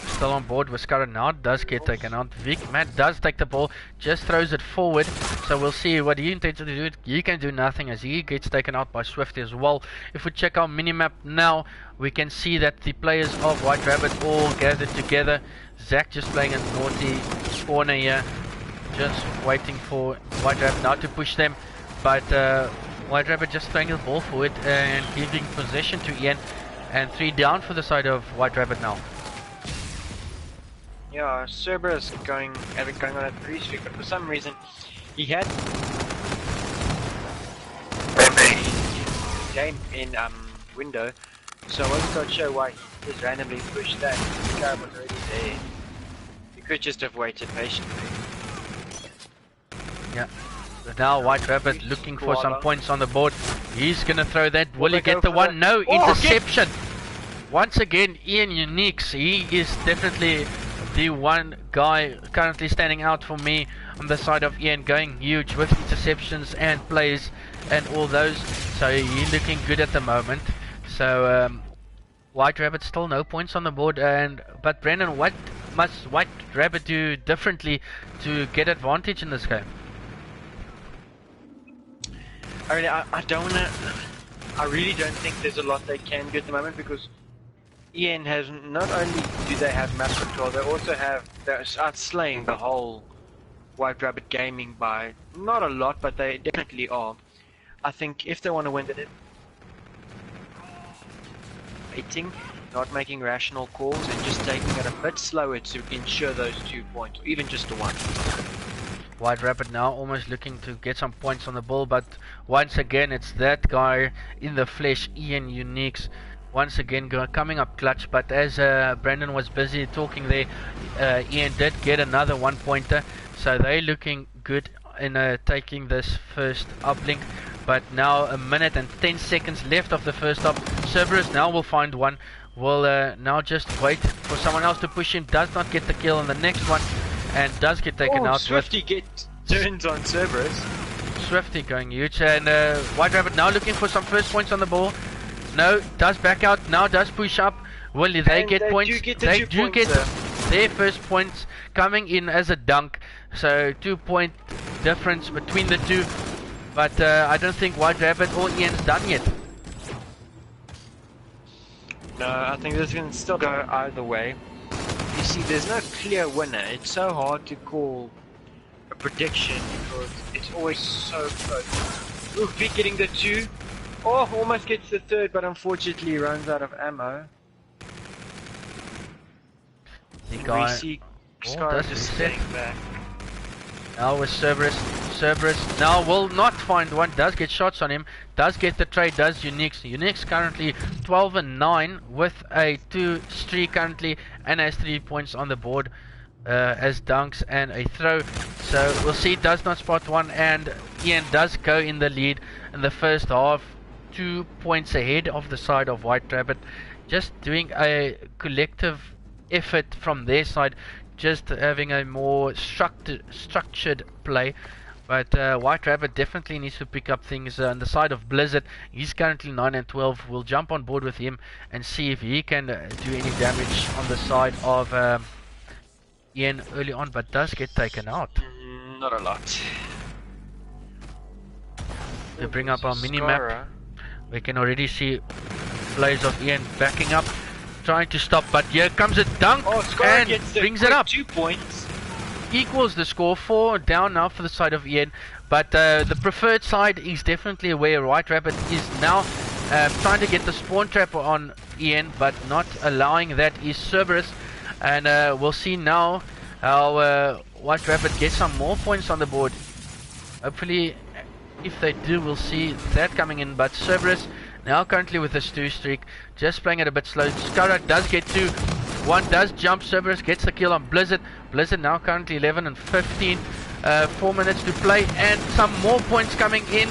Still on board with Scarra now, does get taken out. Vic, Matt does take the ball, just throws it forward. So we'll see what he intends to do. He can do nothing as he gets taken out by Swifty as well. If we check our minimap now, we can see that the players of White Rabbit all gathered together. Zach just playing a naughty corner here, just waiting for White Rabbit now to push them. But White Rabbit just throwing the ball forward and giving possession to Ian. And 3 down for the side of White Rabbit now. Yeah, Cerberus going on a 3 streak, but for some reason he had game in window, so I wasn't quite sure why he just randomly pushed that. The guy was already there. He could just have waited patiently. Yeah. But now White Rabbit looking for some points on the board. He's gonna throw that. Will he get the one? No, interception. Once again, Ian Uniques. He is definitely the one guy currently standing out for me on the side of Ian, going huge with interceptions and plays and all those. So he's looking good at the moment. So White Rabbit still no points on the board. But Brendan, what must White Rabbit do differently to get advantage in this game? I don't wanna. I really don't think there's a lot they can do at the moment, because Ian has, not only do they have map control, they're outslaying the whole White Rabbit gaming by not a lot, but they definitely are. I think if they want to win, they're waiting, not making rational calls, and just taking it a bit slower to ensure those 2 points, or even just 1. White Rabbit now almost looking to get some points on the ball, but once again it's that guy in the flesh, Ian Uniques, once again coming up clutch. But as Brandon was busy talking there, Ian did get another 1-pointer, so they're looking good in taking this first uplink. But now 1 minute and 10 seconds left of the first up. Cerberus now will find one, will now just wait for someone else to push him, does not get the kill on the next one, and does get taken out. Swifty turns on Cerberus. Swifty going huge, and White Rabbit now looking for some first points on the ball. No, does back out, now does push up. Will they get points? They do get their first points coming in as a dunk. So 2-point difference between the two. But I don't think White Rabbit or Ian's done yet. No, I think this can still go either way. You see, there's no clear winner. It's so hard to call a prediction because it's always so close. Ooh, Vic getting the 2. Oh, almost gets the 3rd, but unfortunately runs out of ammo. The guy. We see Scar just staying back. Now with Cerberus. Cerberus now will not find one. Does get shots on him. Does get the trade. Does Uniques. Uniques currently 12 and 9 with a 2 streak currently, and has 3 points on the board as dunks and a throw. So we'll see. Does not spot one, and Ian does go in the lead in the first half. 2 points ahead of the side of White Rabbit. Just doing a collective effort from their side, just having a more structured play. But White Rabbit definitely needs to pick up things on the side of Blizzard. He's currently 9 and 12. We'll jump on board with him and see if he can do any damage on the side of Ian early on, but does get taken out. Not a lot. To bring up our mini-map, we can already see players of Ian backing up, trying to stop, but here comes a dunk and gets brings it up. 2 points. equals the score. 4 down now for the side of Ian, but the preferred side is definitely where White Rabbit is now. Trying to get the spawn trap on Ian, but not allowing that is Cerberus. And we'll see now how White Rabbit gets some more points on the board. Hopefully, if they do, we'll see that coming in. But Cerberus now currently with a 2 streak, just playing it a bit slow. Skara does get 2. 1 does jump. Cerberus gets the kill on Blizzard. Blizzard now currently 11 and 15. 4 minutes to play, and some more points coming in.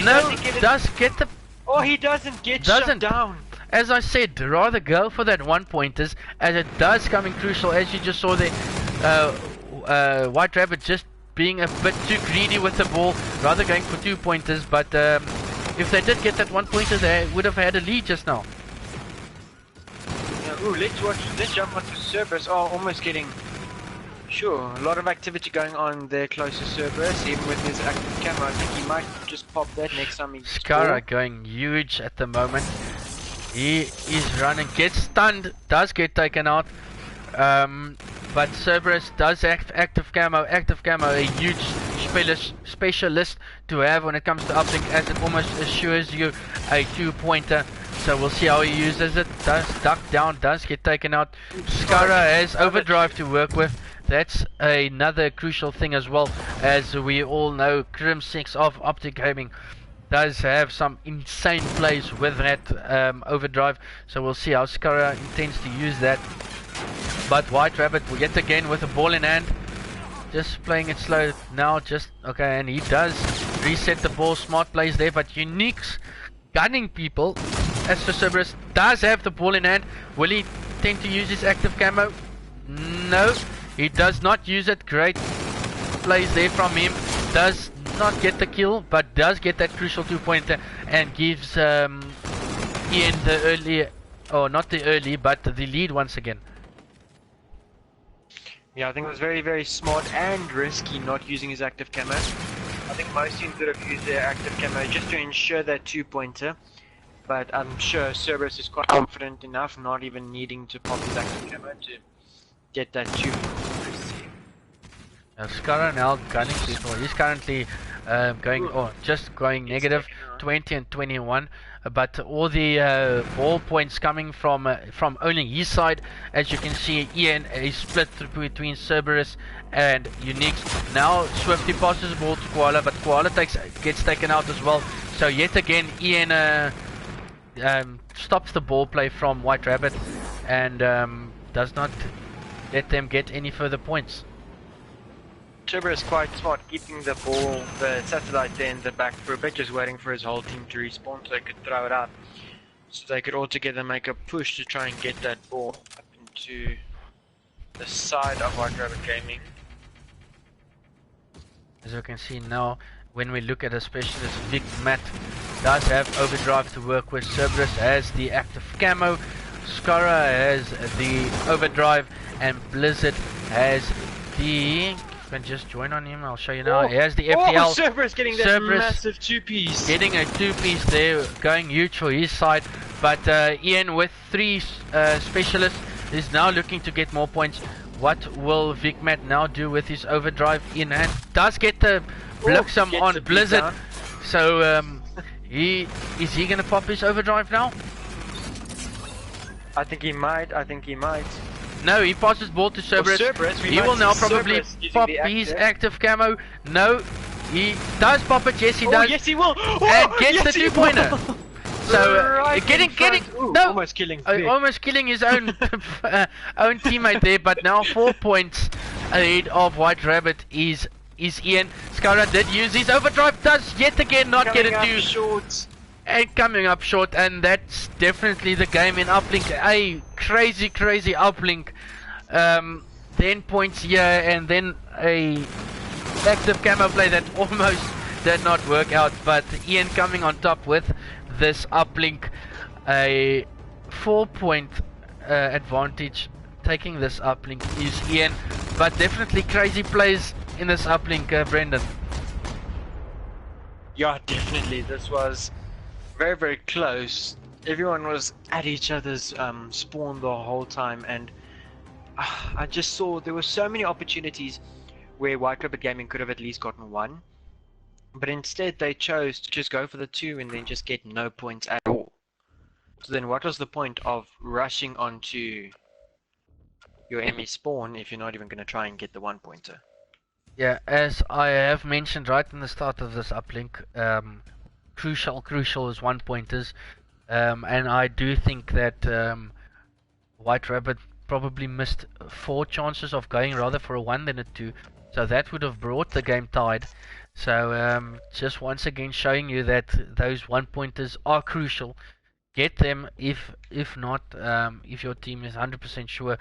No, does get the... Oh, he doesn't get shut down. As I said, rather go for that 1-pointers, as it does come in crucial, as you just saw there. White Rabbit just being a bit too greedy with the ball, rather going for 2-pointers, but if they did get that 1-pointer, they would have had a lead just now. Yeah, ooh, let's jump onto Cerberus. Oh, almost getting... Sure, a lot of activity going on there close to Cerberus, even with his active camera. I think he might just pop that next time he gets Skara going huge at the moment. He is running, gets stunned, does get taken out. But Cerberus does active camo, a huge specialist to have when it comes to uplink, as it almost assures you a 2-pointer. So we'll see how he uses it. Does duck down, does get taken out. Skara has overdrive to work with. That's another crucial thing as well, as we all know Crim 6 of Optic Gaming does have some insane plays with that overdrive. So we'll see how Skara intends to use that. But White Rabbit will yet again with a ball in hand, just playing it slow now, just okay, and he does reset the ball. Smart plays there, but Unique's gunning people. As for Cerberus does have the ball in hand, will he tend to use his active camo? No, he does not use it. Great plays there from him. Does not get the kill, but does get that crucial 2-pointer and gives Ian the early, or not the early, but the lead once again. Yeah, I think it was very, very smart and risky not using his active camo. I think most teams would have used their active camo just to ensure that 2-pointer. But I'm sure Cerberus is quite confident enough, not even needing to pop his active camo to get that 2-pointer. Skara now gunning people. He's currently just going negative 20 and 21. But all the ball points coming from only his side. As you can see, Ian is split between Cerberus and Unique. Now Swifty passes the ball to Koala, but Koala gets taken out as well. So yet again, Ian stops the ball play from White Rabbit and does not let them get any further points. Cerberus quite smart, keeping the ball, the satellite there in the back for a bit, just waiting for his whole team to respawn so they could throw it out. So they could all together make a push to try and get that ball up into the side of White Rabbit Gaming. As you can see now, when we look at a specialist, Vic Matt does have overdrive to work with. Cerberus has the active camo, Skara has the overdrive, and Blizzard has the... You can just join on him, I'll show you now. He has the FTL. Oh, Cerberus getting that massive 2-piece. Getting a 2-piece there, going huge for his side. But Ian with 3 specialists is now looking to get more points. What will Vicmat now do with his overdrive in hand? Does get the Bliksem on Blizzard. So is he gonna pop his overdrive now? I think he might. No, he passes ball to Cerberus. He will now probably pop his active camo. No, he does pop it. Yes, he does. Yes, he will. And gets the 2-pointer. So almost killing his own own teammate there. But now 4 points ahead of White Rabbit is Ian. Skara did use his overdrive. Does yet again not get it to. And coming up short, and that's definitely the game in uplink. A crazy uplink. Then points here, and then a active camo play that almost did not work out. But Ian coming on top with this uplink, a 4-point advantage. Taking this uplink is Ian, but definitely crazy plays in this uplink, Brendan. Yeah, definitely. This was very, very close. Everyone was at each other's spawn the whole time, and I just saw there were so many opportunities where White Rabbit Gaming could have at least gotten one. But instead they chose to just go for the 2 and then just get no points at all. So then what was the point of rushing onto your ME spawn if you're not even going to try and get the 1-pointer? Yeah, as I have mentioned right in the start of this uplink, crucial is 1-pointers, and I do think that White Rabbit probably missed 4 chances of going rather for a 1 than a 2, so that would have brought the game tied. So just once again showing you that those 1-pointers are crucial. Get them. If not, if your team is 100% sure,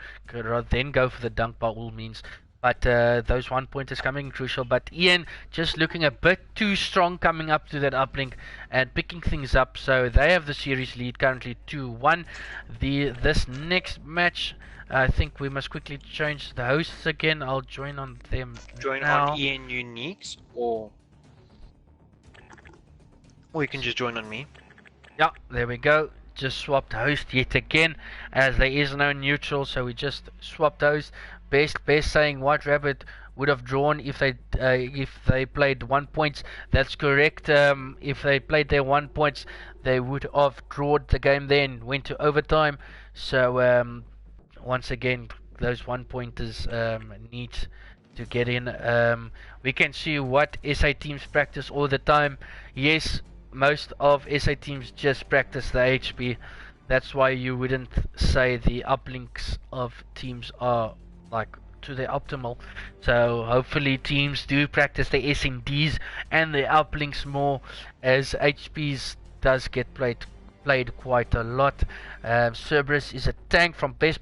then go for the dunk by all means. But those 1-pointers coming in crucial. But Ian just looking a bit too strong coming up to that uplink and picking things up. So they have the series lead currently 2-1. This next match, I think we must quickly change the hosts again. I'll join on them Join now. on Ian Uniques, or you can just join on me. Yeah, there we go. Just swapped host yet again, as there is no neutral, so we just swapped host. Best saying White Rabbit would have drawn if they played 1 points. That's correct. If they played their 1 points, they would have drawn the game. Then went to overtime. So once again, those 1-pointers need to get in. We can see what SA teams practice all the time. Yes, most of SA teams just practice the HP. That's why you wouldn't say the uplinks of teams are like to their optimal. So hopefully teams do practice the SNDs and the uplinks more, as HPs does get played quite a lot. Cerberus is a tank from Best.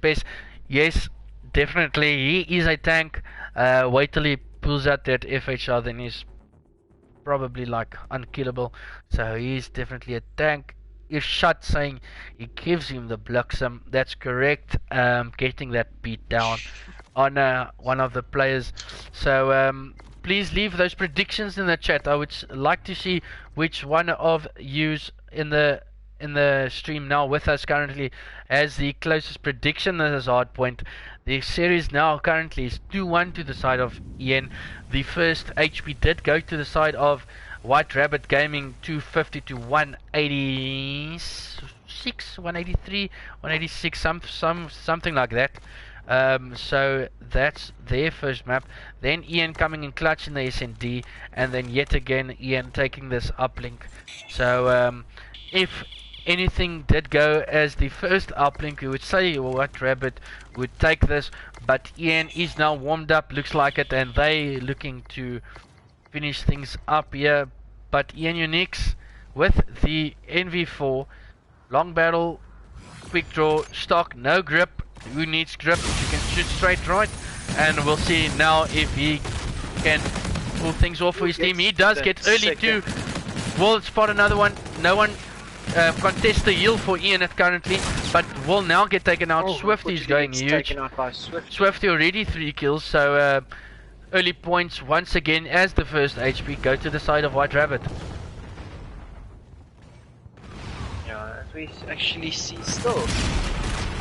Yes, definitely he is a tank. Wait till he pulls out that FHR, then he's probably like unkillable. So he's definitely a tank. If shot saying he gives him the Bluxum, that's correct. Getting that beat down on one of the players. So please leave those predictions in the chat. I would like to see which one of yous in the stream now with us currently has the closest prediction to this hard point. The series now currently is 2-1 to the side of Ian. The first HP did go to the side of White Rabbit Gaming, 250 to 186, 183, 186, something like that. So that's their first map. Then Ian coming in clutch in the SND, and then yet again Ian taking this uplink. So if anything did go as the first uplink, you would say White Rabbit would take this, but Ian is now warmed up, looks like it, and they looking to finish things up here. But Ian Unix with the NV4 long barrel, quick draw, stock, no grip. Who needs grip? You can shoot straight right, and we'll see now if he can pull things off for his team. He does get early too. Will spot another one. No one contest the heal for Ian at currently, but will now get taken out. Swifty's going huge. Swifty already 3 kills, so early points once again as the first HP go to the side of White Rabbit. Yeah, as we actually see still.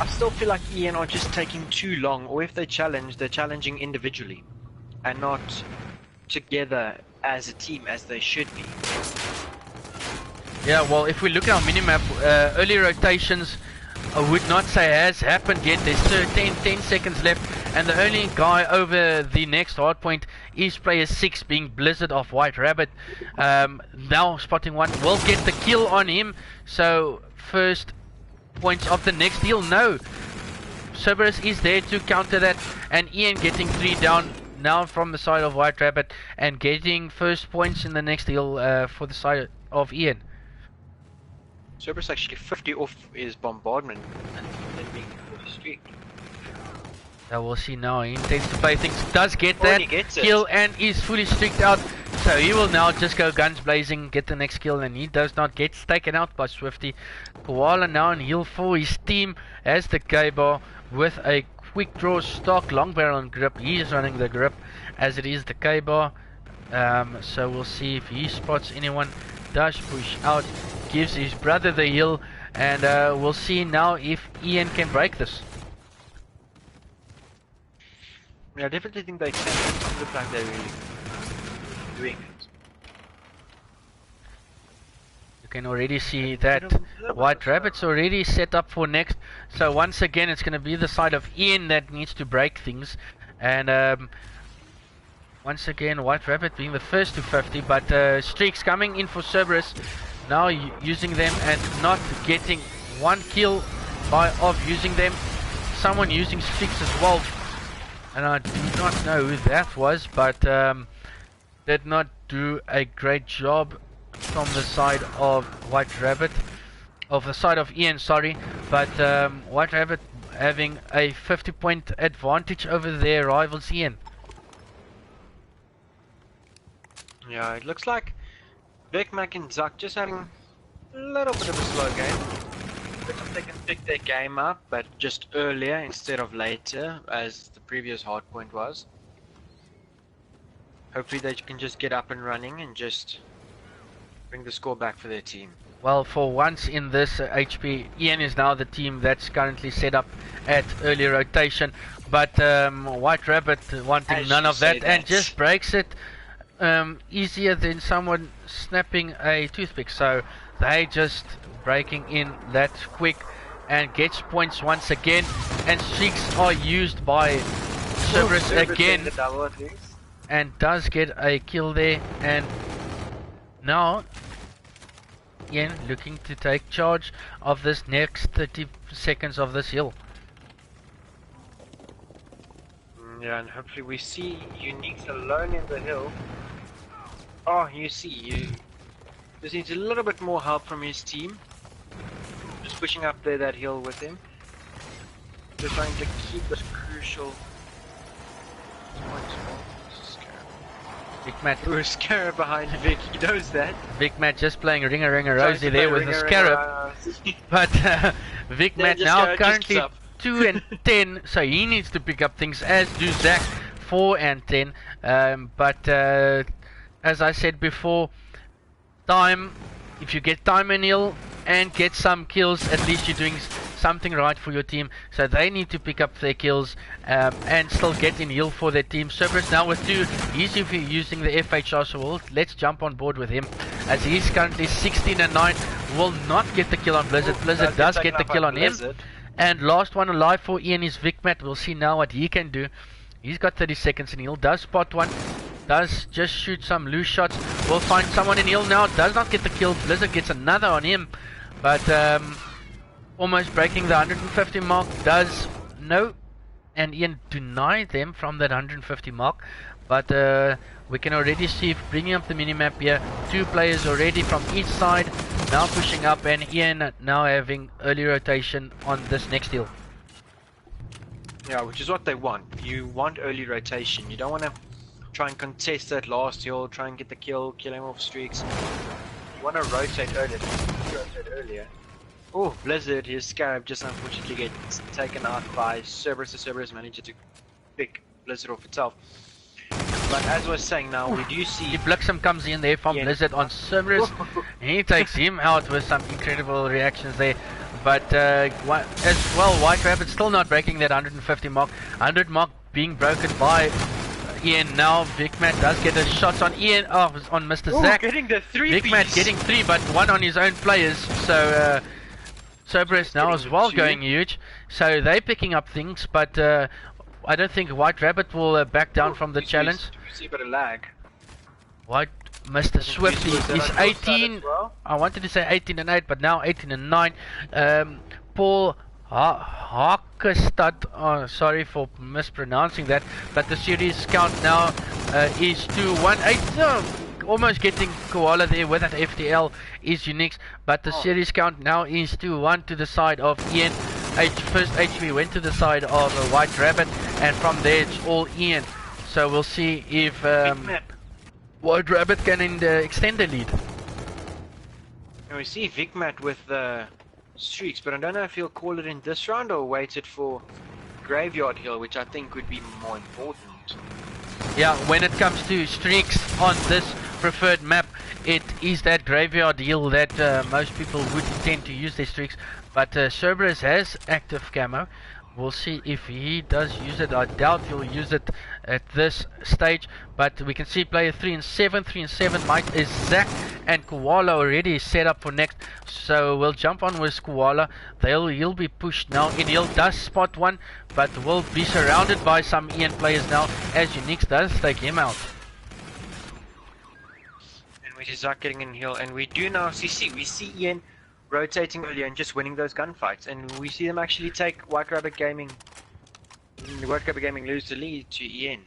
I still feel like Ian are just taking too long, or if they challenge, they're challenging individually and not together as a team as they should be. Yeah, well, if we look at our minimap, early rotations, I would not say has happened yet. There's 10 seconds left, and the only guy over the next hardpoint is player 6 being Blizzard of White Rabbit. Now spotting one, will get the kill on him, so first points of the next deal. No, Cerberus is there to counter that, and Ian getting 3 down now from the side of White Rabbit and getting first points in the next deal for the side of Ian. Cerberus actually 50 off his bombardment and then being fully streaked. So we'll see now. He intends to play things. Does get that kill and is fully streaked out. So he will now just go guns blazing, get the next kill, and he does not get taken out by Swifty. Koala now in heal for his team as the K-bar with a quick draw stock, long barrel and grip. He is running the grip as it is the K-bar. So we'll see if he spots anyone. Does push out, gives his brother the heal, and we'll see now if Ian can break this. Yeah, I definitely think they can. It doesn't look like they're really doing it. You can already see And that little bit of a White slow Rabbit's run. already set up for next. So once again, it's going to be the side of Ian that needs to break things. And once again, White Rabbit being the first to 50, but Streaks coming in for Cerberus. Now using them and not getting one kill of using them. Someone using Streaks as well. And I do not know who that was, but did not do a great job from the side of White Rabbit. Of the side of Ian, sorry. But White Rabbit having a 50-point advantage over their rivals Ian. Yeah, it looks like Vic, Mac, and Zuck just having a little bit of a slow game. Looks like they can pick their game up, but just earlier instead of later, as the previous hardpoint was. Hopefully they can just get up and running and just bring the score back for their team. Well, for once in this HP, Ian is now the team that's currently set up at early rotation. But White Rabbit wanting As none you of that say and that. just breaks it easier than someone snapping a toothpick. So they just breaking in that quick and gets points once again. And streaks are used by Cerberus again and does get a kill there. And now Ian looking to take charge of this next 30 seconds of this hill. Yeah, and hopefully we see Unique's alone in the hill. Oh, you see, you just needs a little bit more help from his team. Just pushing up there that hill with him. Just trying to keep this crucial Big Matt. Ooh, Scarab behind Vic, he knows that. Big Matt just playing Ringer Ringer Trying Rosie to there play with the Ringer, Scarab. But Vic Matt just now just currently keeps up. 2 and 10, so he needs to pick up things, as do Zach, 4 and 10. But as I said before, time, if you get time in hill and get some kills, at least you're doing something right for your team. So they need to pick up their kills and still get in heal for their team. Cerberus now with 2, he's using the FHR, so let's jump on board with him, as he's currently 16 and 9, will not get the kill on Blizzard. Blizzard does get the kill on him. And last one alive for Ian is Vicmat. We'll see now what he can do. He's got 30 seconds in heal, does spot one, does just shoot some loose shots, will find someone in heal now, does not get the kill. Blizzard gets another on him, but almost breaking the 150 mark, does no, and Ian denied them from that 150 mark. But we can already see, bringing up the minimap here, 2 players already from each side, now pushing up, and Ian now having early rotation on this next hill. Yeah, which is what they want. You want early rotation. You don't want to try and contest that last hill, try and get the kill him off streaks. You want to rotate earlier. Oh, Blizzard, his Scarab just unfortunately gets taken out by Cerberus. The Cerberus managed to pick Blizzard off itself. But as I was saying now, we do see... Blixem comes in there from Blizzard on Cerberus. He takes him out with some incredible reactions there. But as well, White Rabbit still not breaking that 150 mark. 100 mark being broken by Ian now. Vicmat does get a shot on Ian, on Mr. Zach. Getting the 3 Vicmat getting 3, but 1 on his own players. So Cerberus now as well going huge. So they're picking up things, but I don't think White Rabbit will back down from the challenge. You see a bit of lag. Mr. Swifty is 18. I wanted to say 18 and 8, but now 18 and 9. Paul Harkestad, sorry for mispronouncing that, but the series count now is 2-1-8. Almost getting Koala there with that FTL is Unix, but the series count now is 2-1 to the side of Ian. First HP went to the side of White Rabbit, and from there it's all Ian. So we'll see if White Rabbit can extend the lead. And we see Vicmat with the streaks, but I don't know if he'll call it in this round or wait it for Graveyard Hill, which I think would be more important. Yeah, when it comes to streaks on this preferred map, it is that Graveyard Hill that most people would intend to use their streaks. But Cerberus has active camo, We'll see if he does use it. I doubt he'll use it at this stage. But we can see player 3 and 7. 3 and 7 might is Zach and Koala already set up for next. So we'll jump on with Koala. He'll be pushed now. Inil does spot one, but will be surrounded by some Ian players now as Unix does take him out. And we see Zach getting in hill, and we do now see we see Ian rotating earlier and just winning those gunfights, and we see them actually take White Rabbit Gaming lose the lead to Ian.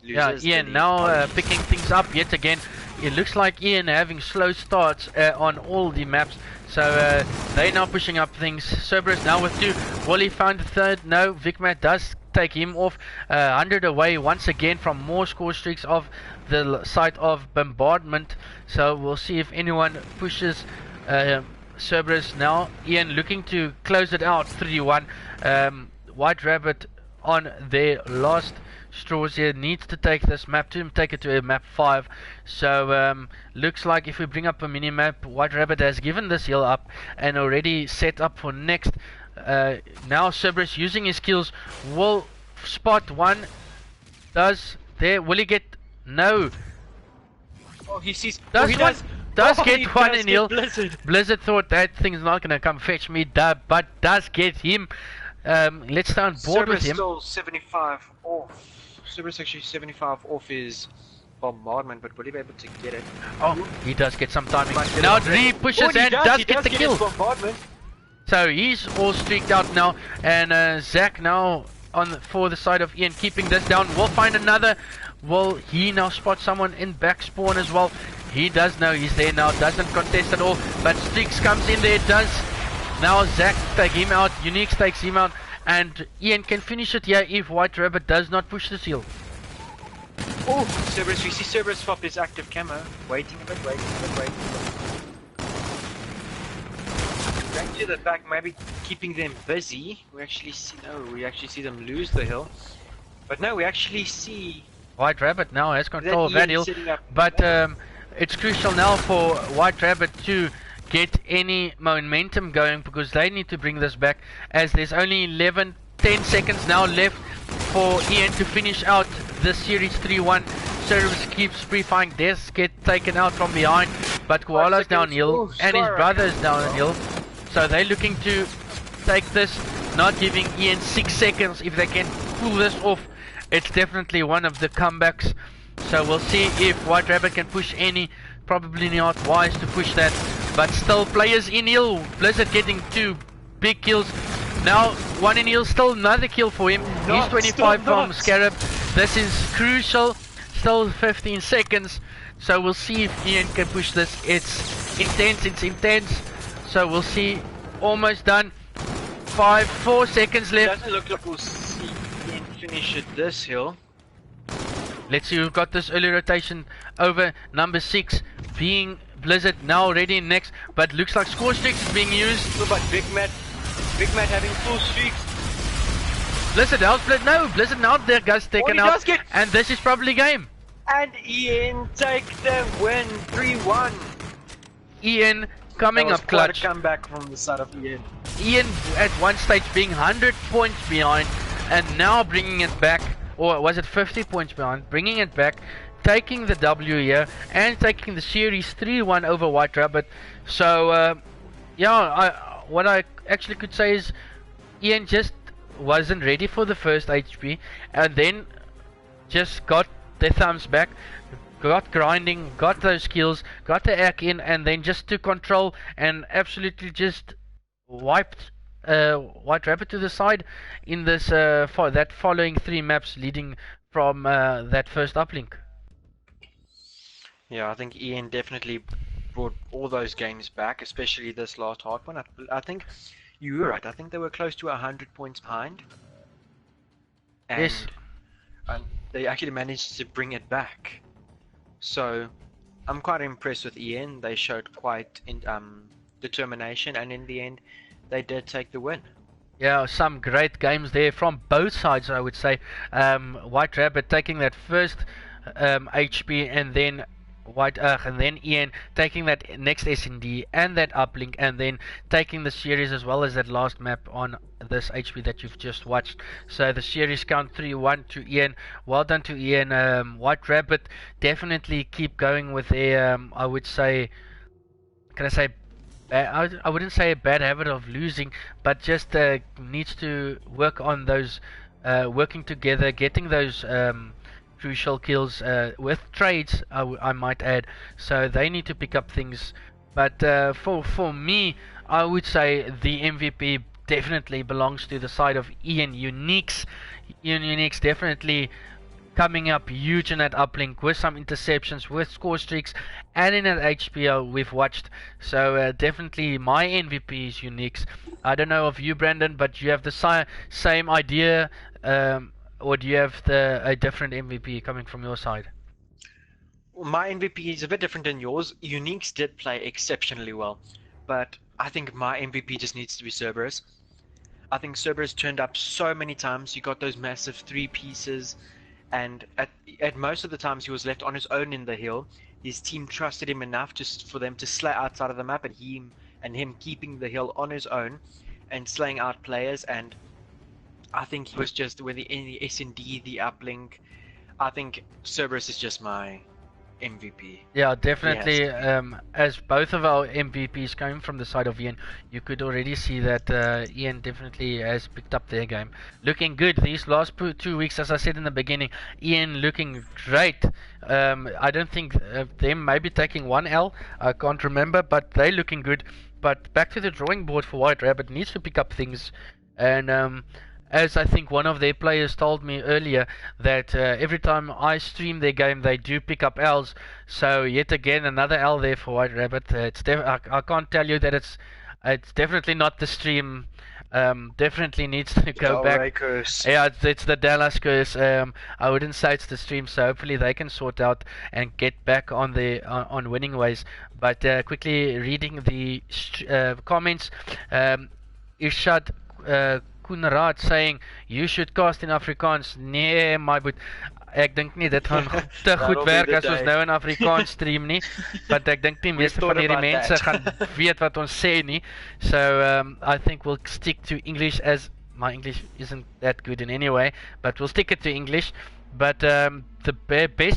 Yeah, Ian now picking things up yet again. It looks like Ian having slow starts on all the maps, so they now pushing up things. Cerberus now with 2. Wally found the 3rd. No, Vicmat does take him off. 100 away once again from more score streaks of the site of bombardment. So we'll see if anyone pushes Cerberus now. Ian looking to close it out 3-1. White Rabbit on their last straws here needs to take this map to take it to a map 5. So looks like if we bring up a mini map, White Rabbit has given this hill up and already set up for next. Now Cerberus using his skills will spot one. Will he get no? Oh, he sees. Does get one in heal. Blizzard thought that thing's not gonna come fetch me, but does get him. Let's stay on board with him. Still 75 off. Cerberus actually 75 off his bombardment, but will he be able to get it? Oh, he does get some timing. Now Dree pushes and does get the kill. So he's all streaked out now, and Zach now for the side of Ian keeping this down. We'll find another. Will he now spot someone in back spawn as well? He does know he's there now, doesn't contest at all, but Streaks comes in there, does. Now Zach take him out, Unix takes him out, and Ian can finish it here if White Rabbit does not push the seal. Oh, Cerberus, we see Cerberus swap his active camo, waiting a bit. Back to the back, maybe keeping them busy. We actually see them lose the hill. But no, we actually see White Rabbit now has control of that hill, but it's crucial now for White Rabbit to get any momentum going, because they need to bring this back, as there's only 10 seconds now left for Ian to finish out this series 3-1. Cerberus keeps pre-firing, Des get taken out from behind, but Koala's downhill and his brother is downhill, so they're looking to take this, not giving Ian 6 seconds. If they can pull this off, it's definitely one of the comebacks. So we'll see if White Rabbit can push any. Probably not wise to push that, but still players in heal. Blizzard getting 2 big kills. Now 1 in heal, still another kill for him. He's 25 from Scarab. This is crucial. Still 15 seconds. So we'll see if Ian can push this. It's intense. So we'll see. Almost done. 4 seconds left. Doesn't look like we'll see Ian finish at this hill. Let's see, we've got this early rotation over number 6 being Blizzard now ready next, but looks like score streaks is being used. But Big Matt having full streaks. Blizzard Blizzard now their guys taken out, and this is probably game. And Ian take the win 3-1. Ian coming up clutch. Quite a comeback from the side of Ian. Ian at one stage being 100 points behind, and now bringing it back. Or was it 50 points behind, bringing it back, taking the W here, and taking the series 3-1 over White Rabbit. So, what I actually could say is Ian just wasn't ready for the first HP, and then just got their thumbs back, got grinding, got those kills, got the act in, and then just took control and absolutely just wiped White Rabbit to the side in this for that following 3 maps leading from that first uplink. Yeah, I think Ian definitely brought all those games back, especially this last hard one. I think you were right. I think they were close to 100 points behind. And, yes. And they actually managed to bring it back. So I'm quite impressed with Ian. They showed quite determination, and in the end they did take the win. Yeah, some great games there from both sides, I would say. White Rabbit taking that first HP, and then White Earth, and then Ian taking that next SND and that uplink, and then taking the series as well as that last map on this HP that you've just watched. So the series count 3-1 to Ian. Well done to Ian. White Rabbit definitely keep going with their, I would say, can I say, I wouldn't say a bad habit of losing, but just needs to work on those, working together, getting those crucial kills with trades. I might add, so they need to pick up things. But for me, I would say the MVP definitely belongs to the side of Ian Uniques. Ian Uniques definitely coming up huge in that uplink with some interceptions, with score streaks, and in that HPL we've watched. So definitely my MVP is Uniques. I don't know of you, Brandon, but you have the same idea, or do you have a different MVP coming from your side? My MVP is a bit different than yours. Uniques did play exceptionally well, but I think my MVP just needs to be Cerberus. I think Cerberus turned up so many times. He got those massive three pieces, and at most of the times he was left on his own in the hill. His team trusted him enough just for them to slay outside of the map, and him keeping the hill on his own and slaying out players. And I think he was just when in the S&D, the uplink. I think Cerberus is just my MVP. Yeah, He has definitely. to be. As both of our MVPs coming from the side of Ian, you could already see that Ian definitely has picked up their game. Looking good these last 2 weeks, as I said in the beginning. Ian looking great. I don't think them maybe taking one L. I can't remember, but they looking good. But back to the drawing board for White Rabbit needs to pick up things, and as I think one of their players told me earlier, that every time I stream their game, they do pick up L's. So yet again, another L there for White Rabbit. I can't tell you that it's definitely not the stream. Definitely needs to go Del Rey back. curse. Yeah, it's the Dallas curse. I wouldn't say it's the stream, so hopefully they can sort out and get back on the on winning ways. But quickly reading the comments, Irshad Koenraad saying you should cast in Afrikaans. Nee, my boet. Ek dink nie dit gaan te goed That'll be werk the as ons day. nou in Afrikaans stream nie, want ek dink die We've meeste thought van hierdie about mense that. gaan weet wat ons sê nie. So I think we'll stick to English, as my English isn't that good in any way, but we'll stick it to English. But the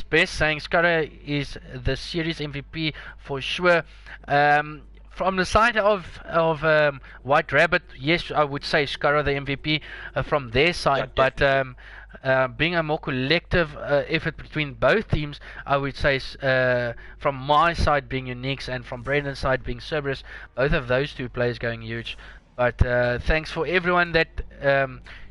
best saying Scudder is the series MVP for sure. From the side of White Rabbit, yes, I would say Scudder the MVP from their Yeah, side, but definitely. being a more collective effort between both teams, I would say from my side being Uniques and from Brendan's side being Cerberus, both of those two players going huge. But thanks for everyone that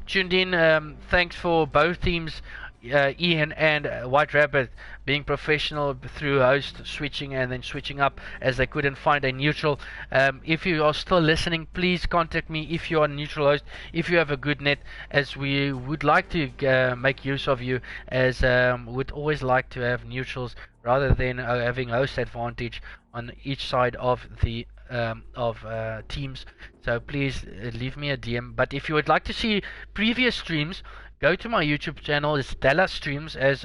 tuned in. Thanks for both teams, Ian and White Rabbit, being professional through host switching and then switching up as they couldn't find a neutral. If you are still listening, please contact me if you are a neutral host, if you have a good net, as we would like to make use of you, as would always like to have neutrals rather than having host advantage on each side of the teams. So please leave me a DM. But if you would like to see previous streams, go to my YouTube channel. It's Dallas Streams, as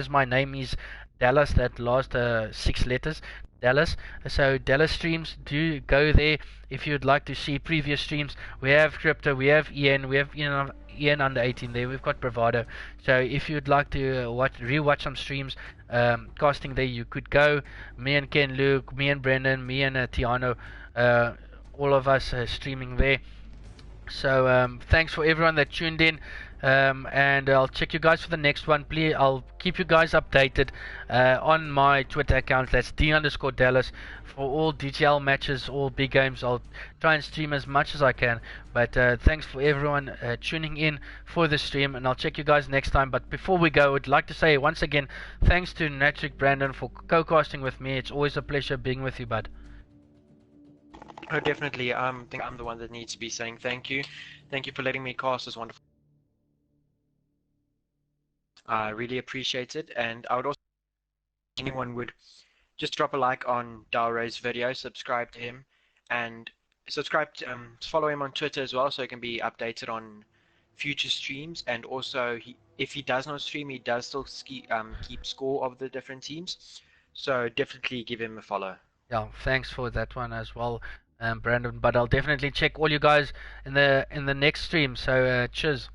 my name is Dallas. That last 6 letters, Dallas. So Dallas Streams. Do go there if you'd like to see previous streams. We have Crypto, we have Ian, we have Ian under 18 there. We've got Bravado. So if you'd like to rewatch some streams, casting there, you could go. Me and Ken, Luke, me and Brendan, me and Tiano, all of us streaming there. So thanks for everyone that tuned in, and I'll check you guys for the next one. Please, I'll keep you guys updated on my Twitter account. That's D_Dallas for all DGL matches, all big games. I'll try and stream as much as I can. But thanks for everyone tuning in for the stream, and I'll check you guys next time. But before we go, I'd like to say once again thanks to Natrick Brandon for co-casting with me. It's always a pleasure being with you, bud. Oh, definitely. I think I'm the one that needs to be saying thank you. Thank you for letting me cast this wonderful. I really appreciate it, and I would also anyone would just drop a like on Dalray's video, subscribe to him, and subscribe to follow him on Twitter as well, so he can be updated on future streams. And also, if he does not stream, he does still keep score of the different teams. So definitely give him a follow. Yeah, thanks for that one as well, Brandon. But I'll definitely check all you guys in the next stream. So cheers.